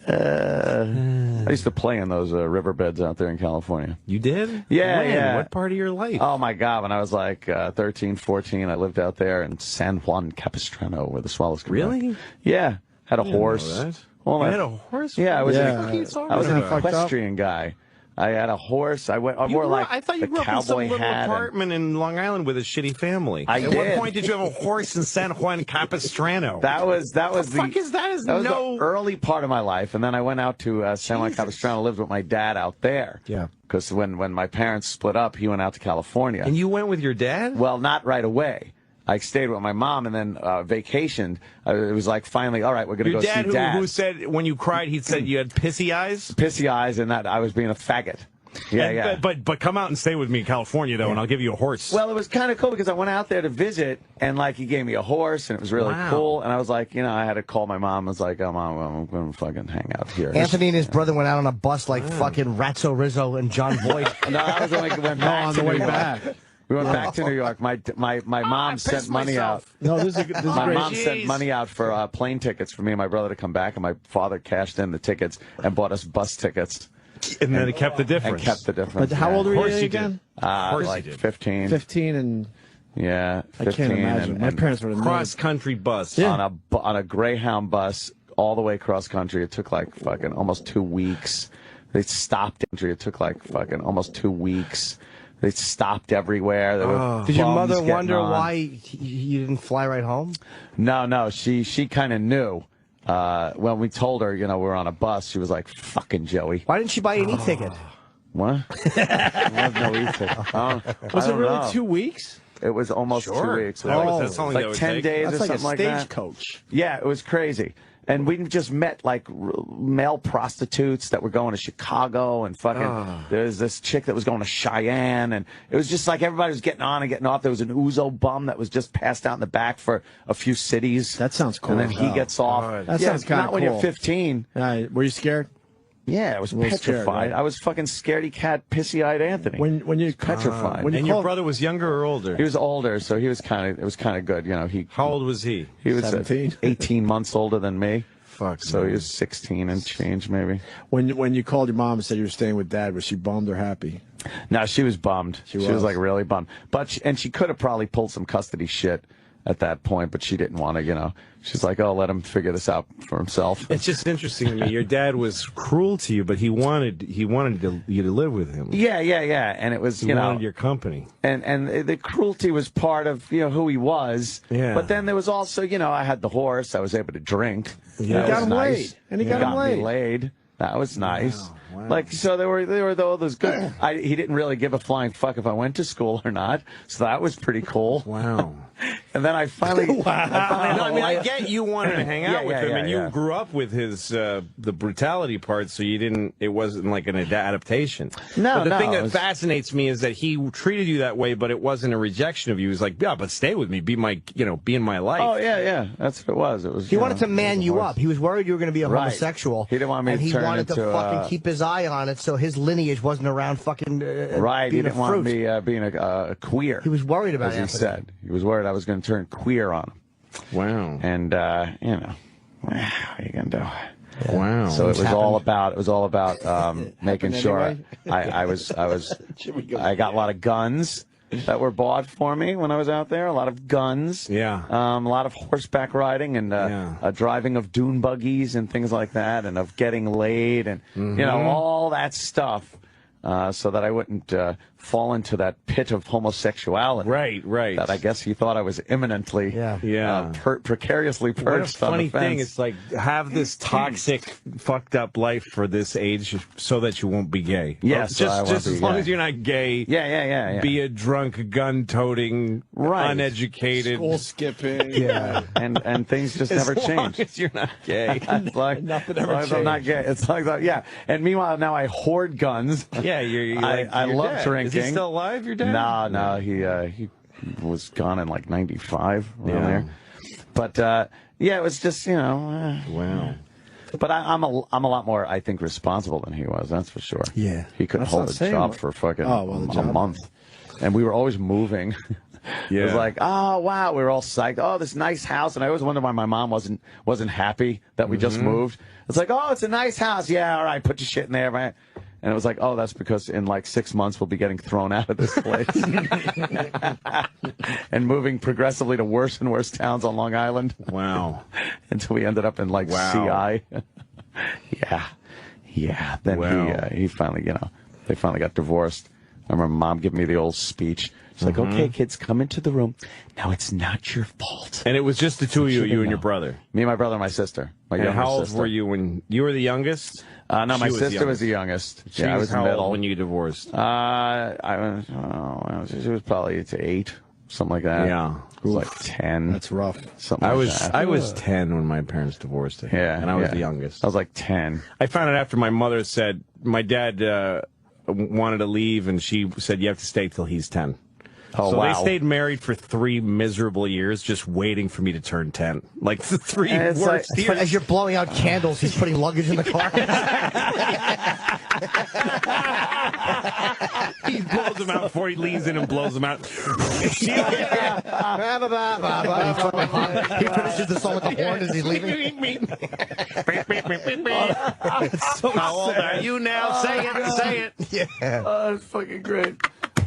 I used to play in those riverbeds out there in California. You did? Yeah, When? yeah. What part of your life? Oh, my God. When I was like 13, 14, I lived out there in San Juan Capistrano, where the swallows come back. Really? Yeah. Had a I didn't know horse. that. Well, You had a horse? Yeah, I was, Yeah. What are you talking I was an about? equestrian guy. I had a horse. I wore like I thought you the grew up in some cowboy little hat. apartment in Long Island with a shitty family. I At did. what point did you have a horse in San Juan Capistrano? That was the fuck is that? That was the early part of my life, and then I went out to San Juan Capistrano, lived with my dad out there. Yeah. Because when my parents split up, he went out to California. And you went with your dad? Well, not right away. I stayed with my mom and then vacationed. It was like finally, all right, we're going to go see Dad. Dad. Who said when you cried, he said you had pissy eyes? Pissy eyes, and that I was being a faggot. Yeah, And- yeah. But come out and stay with me in California, though, and I'll give you a horse. Well, it was kind of cool because I went out there to visit, and like he gave me a horse, and it was really Wow. cool. And I was like, I had to call my mom. I was like, oh, Mom, I'm going to fucking hang out here. Anthony and his brother went out on a bus like fucking Ratso Rizzo and John Boyd. No, I was only went back on to the way New York. back. We went back to New York. My mom sent money out. No, this is My great. mom sent money out for plane tickets for me and my brother to come back, and my father cashed in the tickets and bought us bus tickets. And then it kept the difference. And kept the difference. But how old were Of course you you again? Like 15. 15 and... Yeah, 15. I can't imagine. My parents would have Cross country bus. on a Greyhound bus all the way cross country. It took like fucking almost 2 weeks. They stopped entry. It took like fucking almost 2 weeks. They stopped everywhere. There were Did your bums mother getting wonder on. why you didn't fly right home? No. She kind of knew. When we told her, we're on a bus, she was like, "Fucking Joey." Why didn't she buy an e-ticket? What? There was no e-ticket. Was it really 2 weeks? It was almost 2 weeks. That's how long that like would 10 take. days That's or like a something like that. stagecoach. Yeah, it was crazy. And we just met like male prostitutes that were going to Chicago, and fucking there was this chick that was going to Cheyenne, and it was just like everybody was getting on and getting off. There was an Ouzo bum that was just passed out in the back for a few cities. That sounds cool. And then he gets off. That sounds kind of not cool. when you're 15. Were you scared? Yeah, I was A little petrified. scared, right? I was fucking scaredy cat, pissy-eyed Anthony. When you petrified. And your brother was younger or older? He was older, so he was kind of. It was kind of good, you know. How old was he? He was 17? 18 months older than me. Fuck. So man. he was 16 and change, maybe. When you called your mom and said you were staying with Dad, was she bummed or happy? No, she was bummed. She was like really bummed. But she could have probably pulled some custody shit at that point, but she didn't want to, you know. She's like, oh, let him figure this out for himself. It's just interesting to me. Your dad was cruel to you, but he wanted you to live with him. Yeah. And it was, He you know, wanted your company. And the cruelty was part of, you know, who he was. Yeah. But then there was also, you know, I had the horse. I was able to drink. Yeah. That Got was him nice. laid. And he got him me laid. laid. That was nice. Wow. Like, so there were all those good. He didn't really give a flying fuck if I went to school or not. So that was pretty cool. Wow. And then I finally. I get you wanted to hang out with him, and you yeah. grew up with his the brutality part, so you didn't. It wasn't like an adaptation. No, but the thing it that was- fascinates me is that he treated you that way, but it wasn't a rejection of you. He was like, yeah, but stay with me, be in my life. Oh yeah. That's what it was. It was. He wanted to man you up. He was worried you were going to be a Right. homosexual. He didn't want me and to he turn wanted to into, fucking keep his eye on it, so his lineage wasn't around fucking. Right, he being didn't a want fruit. me being a queer. He was worried about as he Anthony. said. He was worried I was going to turn queer on him. Wow. And you know, what are you going to do? Wow. So it was all about making Happened sure anyway? I got a lot of guns that were bought for me when I was out there. A lot of guns. Yeah. A lot of horseback riding and driving of dune buggies and things like that, and of getting laid and you know all that stuff, so that I wouldn't fall into that pit of homosexuality. Right. That I guess he thought I was imminently, precariously What a perched on funny the fence. thing. It's like have this toxic, fucked up life for this age so that you won't be gay. Yes, so I won't just be as long gay. as you're not gay. Yeah. Be a drunk, gun-toting, uneducated, School skipping. Yeah, and things just never As long change. as you're not gay. It's like, Nothing as ever long as I'm not changed. gay. It's like that. Yeah. And meanwhile, now I hoard guns. Yeah, you're I your love dad. drinking. Is he still alive, your dad? No, he was gone in like '95 around Yeah. there. But yeah, it was just Wow. But I'm a lot more, I think, responsible than he was. That's for sure. Yeah. He couldn't That's hold not a saying job much. for fucking the a job. month, and we were always moving. It was Yeah. like, oh wow, we were all psyched. Oh, this nice house, and I always wondered why my mom wasn't happy that we just moved. It's like, oh, it's a nice house. Yeah, all right, put your shit in there, man. And it was like, oh, that's because in like 6 months we'll be getting thrown out of this place and moving progressively to worse and worse towns on Long Island. Wow. Until we ended up in like Wow. CI. Yeah. Then Wow. he finally, they finally got divorced. I remember Mom giving me the old speech. She's like, okay, kids, come into the room. Now, it's not your fault. And it was just the two of you, Should you and know. your brother. Me, my brother, and my sister. My And younger how old sister. were you when you were the youngest? No, my She was sister was the youngest. She I was was how middle. old when you divorced? She was probably to 8, something like that. Yeah. It was like 10. That's rough. Something like that. I was 10 when my parents divorced. Yeah, and I was yeah. the youngest. I was like 10. I found out after my mother said my dad wanted to leave, and she said you have to stay till he's 10. Oh, so wow. they stayed married for 3 miserable years, just waiting for me to turn 10. Like the 3 And it's worst like- years. As you're blowing out candles, he's putting luggage in the car. He blows them out before he leans in and blows them out. He finishes the song with the horn as he's leaving. How old are you now? Say it. Yeah. Oh, that's fucking great.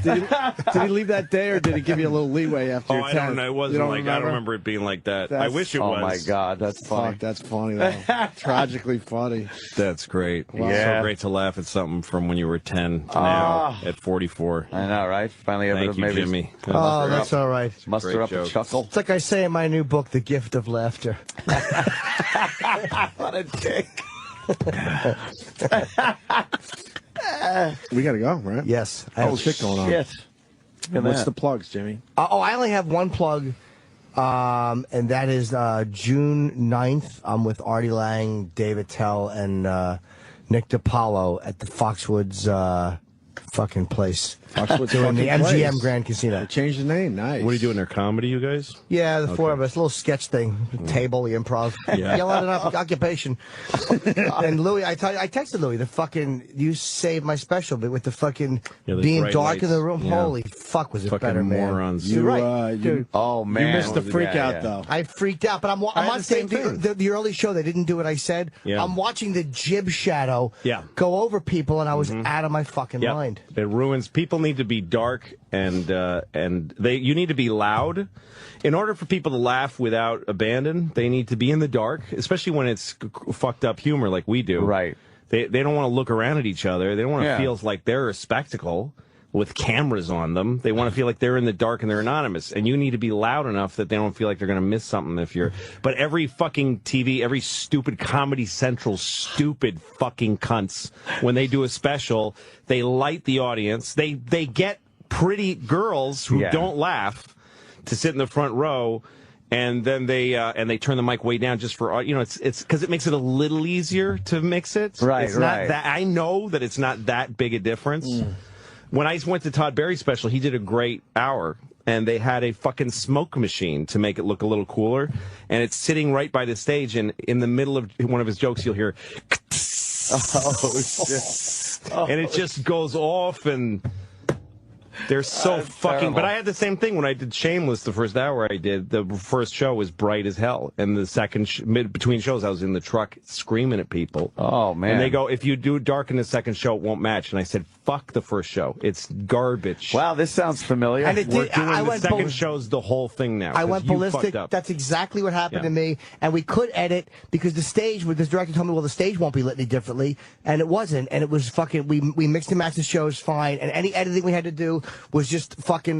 Did he leave that day, or did he give you a little leeway after Oh, your I 10th? don't know. It You wasn't don't like I don't remember it being like that. I That's- wish it Oh was. my God, that's funny. Fuck, that's funny though. Tragically funny. That's great. Wow. It's Yeah. so great to laugh at something from when you were 10 to now at 44. I know, right? Finally able Thank to you, maybe Jimmy. Oh, that's all right. muster Great up joke. a chuckle. It's like I say in my new book, The Gift of Laughter. What a dick. We gotta go, right? Yes. Oh, shit going on. Shit. Look at What's that. the plugs, Jimmy? I only have one plug. And that is June 9th. I'm with Artie Lang, David Tell, and Nick DiPaolo at the Foxwoods fucking place. Foxwoods doing the fucking MGM place. Grand Casino. They changed the name. Nice. What are you doing there? Comedy, you guys? Yeah, the four of us. A little sketch thing. The table, the improv. Yeah. Yell at an occupation. And Louis, I texted Louis, you saved my special, but with the fucking the being bright dark lights. in the room. Yeah. Holy fuck, was it Fucking better, man. morons. You're right. Dude. Oh, man. You missed the freak out, though. I freaked out, but I'm I had on the same stage. thing. The early show, they didn't do what I said. Yeah. I'm watching the jib shadow go over people, and I was out of my fucking Yep. mind. It ruins. People need to be dark, and you need to be loud. In order for people to laugh without abandon, they need to be in the dark, especially when it's fucked up humor like we do. Right. They don't want to look around at each other. They don't want to feel like they're a spectacle with cameras on them. They want to feel like they're in the dark and they're anonymous. And you need to be loud enough that they don't feel like they're going to miss something if you're... But every fucking TV, every stupid Comedy Central stupid fucking cunts, when they do a special, they light the audience. They get pretty girls who don't laugh to sit in the front row, and then they turn the mic way down just for it's because it makes it a little easier to mix it. Right, it's not that I know that it's not that big a difference. When I went to Todd Barry's special, he did a great hour, and they had a fucking smoke machine to make it look a little cooler, and it's sitting right by the stage, and in the middle of one of his jokes, you'll hear, oh shit, and it just goes off, and they're so fucking... terrible. But I had the same thing when I did Shameless, the first hour I did. The first show was bright as hell. And the second, between shows, I was in the truck screaming at people. Oh, man. And they go, if you do dark in the second show, it won't match. And I said, fuck the first show. It's garbage. Wow, this sounds familiar. And it We're did, doing I the went second show's the whole thing now. I 'cause went you ballistic. fucked up. That's exactly what happened to me. And we could edit because the stage, this director told me, well, the stage won't be lit any differently. And it wasn't. And it was fucking, we mixed and matched the shows fine. And any editing we had to do was just fucking,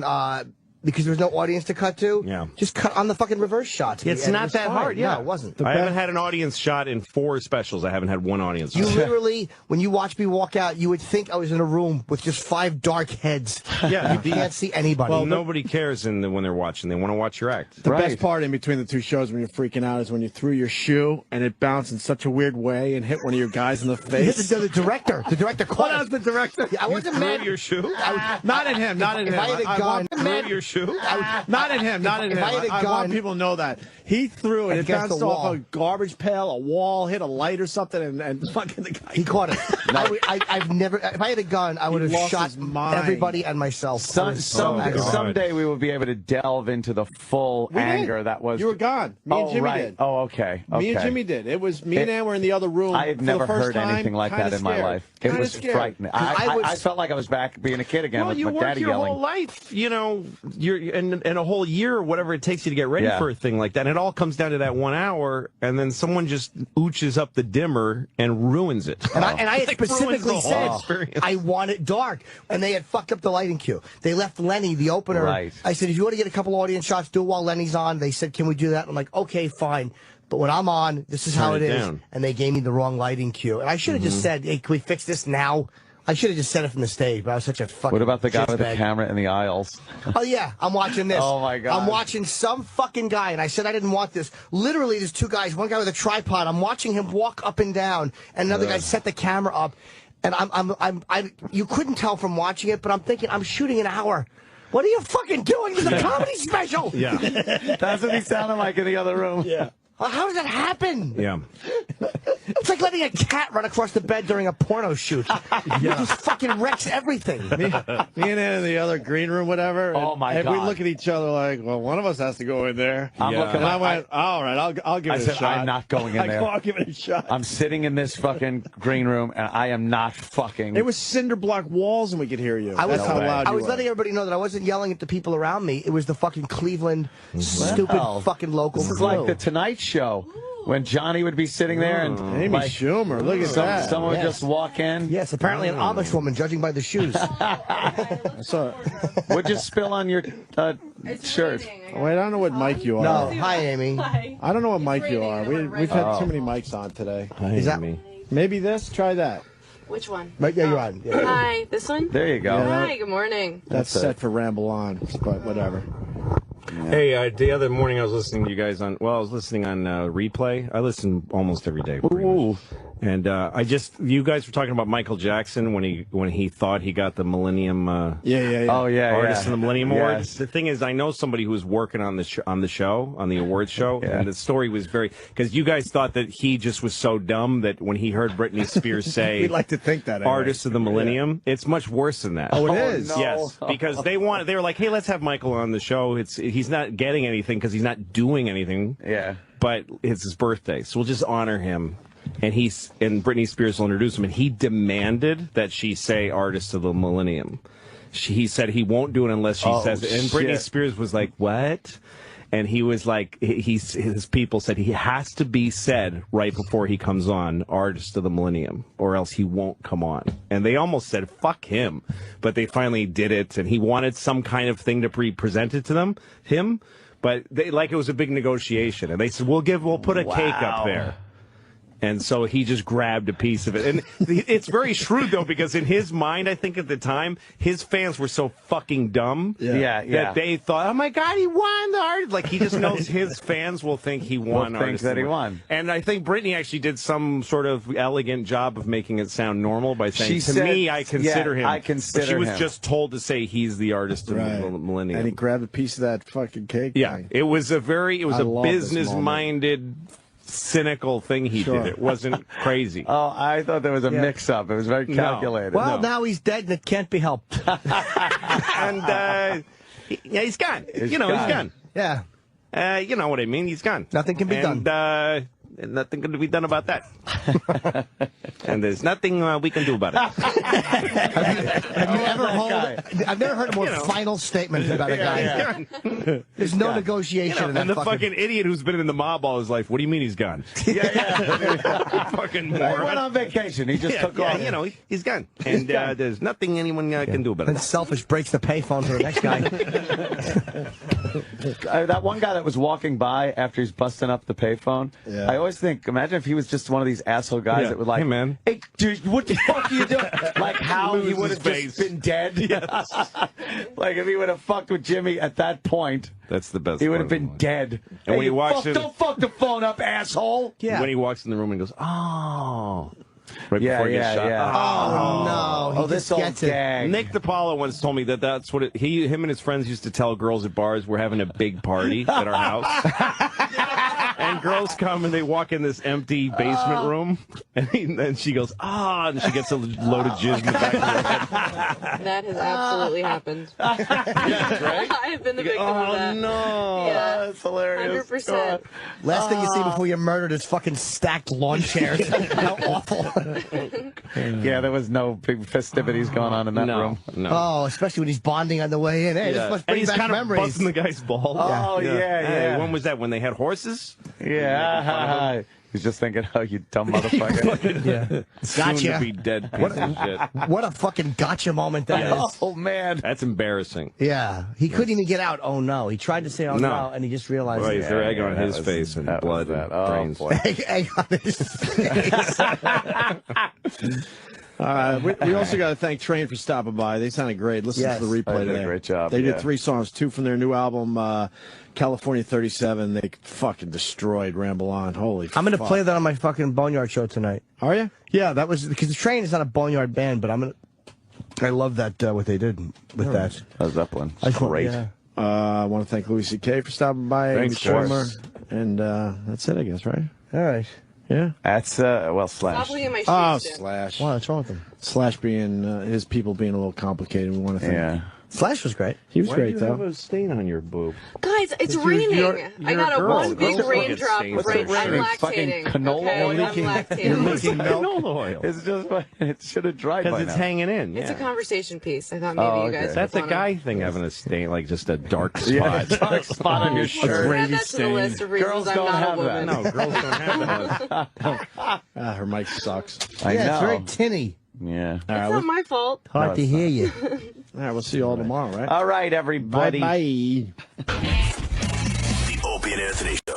because there was no audience to cut to. Yeah. Just cut on the fucking reverse shots. It's not that hard. Yeah, No, it wasn't. I haven't had an audience shot in 4 specials. I haven't had one audience You shot. literally, when you watch me walk out, you would think I was in a room with just 5 dark heads. Yeah, You can't see anybody. Well, nobody cares when they're watching. They want to watch your act. The best part in between the two shows when you're freaking out is when you threw your shoe and it bounced in such a weird way and hit one of your guys in the face. The director. The director caught That was the director. I wasn't mad. Your shoe? Not at him. Not at him. If I had a gun, Threw your shoe? Not at him. Not at him. If I had a I got want people to know that he threw it. It against bounced the off wall. a garbage pail, a wall, hit a light or something, and fucking the guy. He caught it. I've never. If I had a gun, I would have lost shot his mind. everybody and myself. Someday we will be able to delve into the full We did. anger that was. You were gone. Me and Jimmy right. did. Oh, okay. Me and Okay. Jimmy did. It was me and Ann were in the other room. I had for never the first heard time, anything like kinda that in my scared. life. It Kinda was scared. frightening. I felt like I was back being a kid again Well, with you my work daddy your yelling. whole life, you're in a whole year or whatever it takes you to get ready Yeah. for a thing like that. And it all comes down to that 1 hour, and then someone just ooches up the dimmer and ruins it. And I had Like, ruins specifically the said whole experience. I want it dark, and they had fucked up the lighting cue. They left Lenny, the opener. Right. I said, if you want to get a couple audience shots, do it while Lenny's on. They said, can we do that? I'm like, okay, fine. But when I'm on, this is how Turn it it is. down. And they gave me the wrong lighting cue. And I should have just said, hey, can we fix this now? I should have just said it from the stage, but I was such a fucking What about the guy with the shitbag. camera in the aisles? Oh, yeah, I'm watching this. Oh, my God. I'm watching some fucking guy, and I said I didn't want this. Literally, there's 2 guys, one guy with a tripod. I'm watching him walk up and down, and another guy set the camera up. And you couldn't tell from watching it, but I'm thinking, I'm shooting an hour. What are you fucking doing? This is a comedy special. Yeah. That's what he sounded like in the other room. Yeah. How does that happen? Yeah. It's like letting a cat run across the bed during a porno shoot. It just fucking wrecks everything. Me and Ann in the other green room, whatever. Oh, my and we God. look at each other like, well, one of us has to go in there. I'm Yeah. looking. And I went, all right, I'll give I it a said, shot. I'm not going in there. I'll give it a shot. I'm sitting in this fucking green room, and I am not fucking. It was cinder block walls, and we could hear you. I was, That's how loud I you was were. letting everybody know that I wasn't yelling at the people around me. It was the fucking Cleveland stupid Well, fucking local. This is crew. like the Tonight Show. When Johnny would be sitting there and Amy like, Schumer, look at that. someone would Yes. just walk in. Yes, apparently an Amish woman, judging by the shoes. So, What'd you spill on your shirt? wait, I don't know what mic you are. No, hi, Amy. I don't know what mic you are. We've had too many mics on today. Is that me? Maybe this? Try that. Which one? Right, yeah, you're on. Yeah. Hi, this one? There you go. Yeah, Hi, good morning. That's set for Ramble On, but whatever. Hey, the other morning I was listening to you guys on replay. I listen almost every day. Ooh. And you guys were talking about Michael Jackson when he thought he got the Millennium Artist of the Millennium Award. The thing is, I know somebody who was working on the awards show, and the story was because you guys thought that he just was so dumb that when he heard Britney Spears say, we'd like to think that Artist of the Millennium, it's much worse than that. Oh, it is. No. Yes, because they were like, hey, let's have Michael on the show. He's not getting anything because he's not doing anything. Yeah. But it's his birthday, so we'll just honor him. And Britney Spears will introduce him, and he demanded that she say "Artist of the Millennium." He said he won't do it unless she says it. And Britney Spears was like, "What?" And he was like, his people said he has to be said right before he comes on, "Artist of the Millennium," or else he won't come on. And they almost said, "Fuck him," but they finally did it. And he wanted some kind of thing to be presented to him, but it was a big negotiation. And they said, "We'll put a cake up there." And so he just grabbed a piece of it. And it's very shrewd, though, because in his mind, I think at the time, his fans were so fucking dumb that they thought, oh, my God, he won the art. Like, he just knows his fans will think he won. He won. And I think Britney actually did some sort of elegant job of making it sound normal by saying, I consider him. I consider him. She was him. just told to say he's the artist of the millennium. And he grabbed a piece of that fucking cake. Yeah, it was a business-minded, cynical thing he did. It wasn't crazy. Oh, I thought there was a mix-up. It was very calculated. Well, now he's dead and it can't be helped. And he's gone. He's gone. Yeah. You know what I mean? He's gone. Nothing can be done. And nothing can be done about that. And there's nothing we can do about it. Have you ever I've never heard a more final statement about a guy. There's no negotiation in that. And the fucking idiot who's been in the mob all his life, what do you mean he's gone? Fucking moron. He went on vacation. He just took off. He's gone. And there's nothing anyone can do about it. And selfish breaks the payphone for the next guy. That one guy that was walking by after he's busting up the payphone, I always think, imagine if he was just one of these asshole guys that would like, hey, man. Hey, dude, what the fuck are you doing? Like how he would have just been dead. Yes. Like if he would have fucked with Jimmy at that point. That's the best. He would have been dead. And when he walks in, don't fuck the phone up, asshole. Yeah. When he walks in the room and goes, oh. Right yeah, before he gets shot. Yeah. Oh, no. Oh, this old gag. Nick DiPaolo once told me that's what him and his friends used to tell girls at bars, we're having a big party at our house. And girls come and they walk in this empty basement room, and then she goes, and she gets a load of jizz in the back of her head. That has absolutely happened. Yes, right? I have been the victim of that. Oh, no. Yeah. That's hilarious. 100%. Last thing you see before you're murdered is fucking stacked lawn chairs. How awful. Yeah, there was no big festivities going on in that room. No. Oh, especially when he's bonding on the way in. Hey, this must bring and he's back kind memories. of busting the guy's balls. Oh, yeah. Hey, when was that? When they had horses? Yeah. He's just thinking, oh, you dumb motherfucker. Gotcha. Soon to be dead piece of shit. What a fucking gotcha moment that is. Oh, man. That's embarrassing. Yeah. He couldn't even get out, oh, no. He tried to say, oh, no, and he just realized. Boy, is there egg on his face and blood and brains. Egg on his face. We also got to thank Train for stopping by. They sounded great. Listen to the replay today. Great job. They did 3 songs, 2 from their new album, California 37. They fucking destroyed Ramble On. Holy I'm going to play that on my fucking Boneyard show tonight. Are you? Yeah, that was because the Train is not a Boneyard band, but I love that what they did with that. Zeppelin. Great. I want to thank Louis C.K. for stopping by. Thanks, and that's it, I guess, right? All right. Yeah. That's Stop Slash. looking at my shoes, Jim. Slash. Wow, what's wrong with him? Slash being his people being a little complicated. We want to thank. Slash was great. He was Why great do you though. have a stain on your boob? Guys, it's raining. I got one big raindrop right. I'm lactating. Canola okay? oil? I'm lactating. You're leaking milk. Canola oil. It's just, it should have dried by Because it's now. hanging in. It's a Yeah. conversation piece. I thought maybe you guys That's a would guy thing having a stain, like just a dark spot. Yeah, dark spot on your Let's shirt. add that to the list of reasons Girls I'm don't not have a woman. that. No, girls don't have that. Her mic sucks. I know. It's very tinny. Yeah. It's not my fault. Hard to hear you. All right, we'll see you all tomorrow, right? All right, everybody. Bye-bye. The Opie and Anthony Show.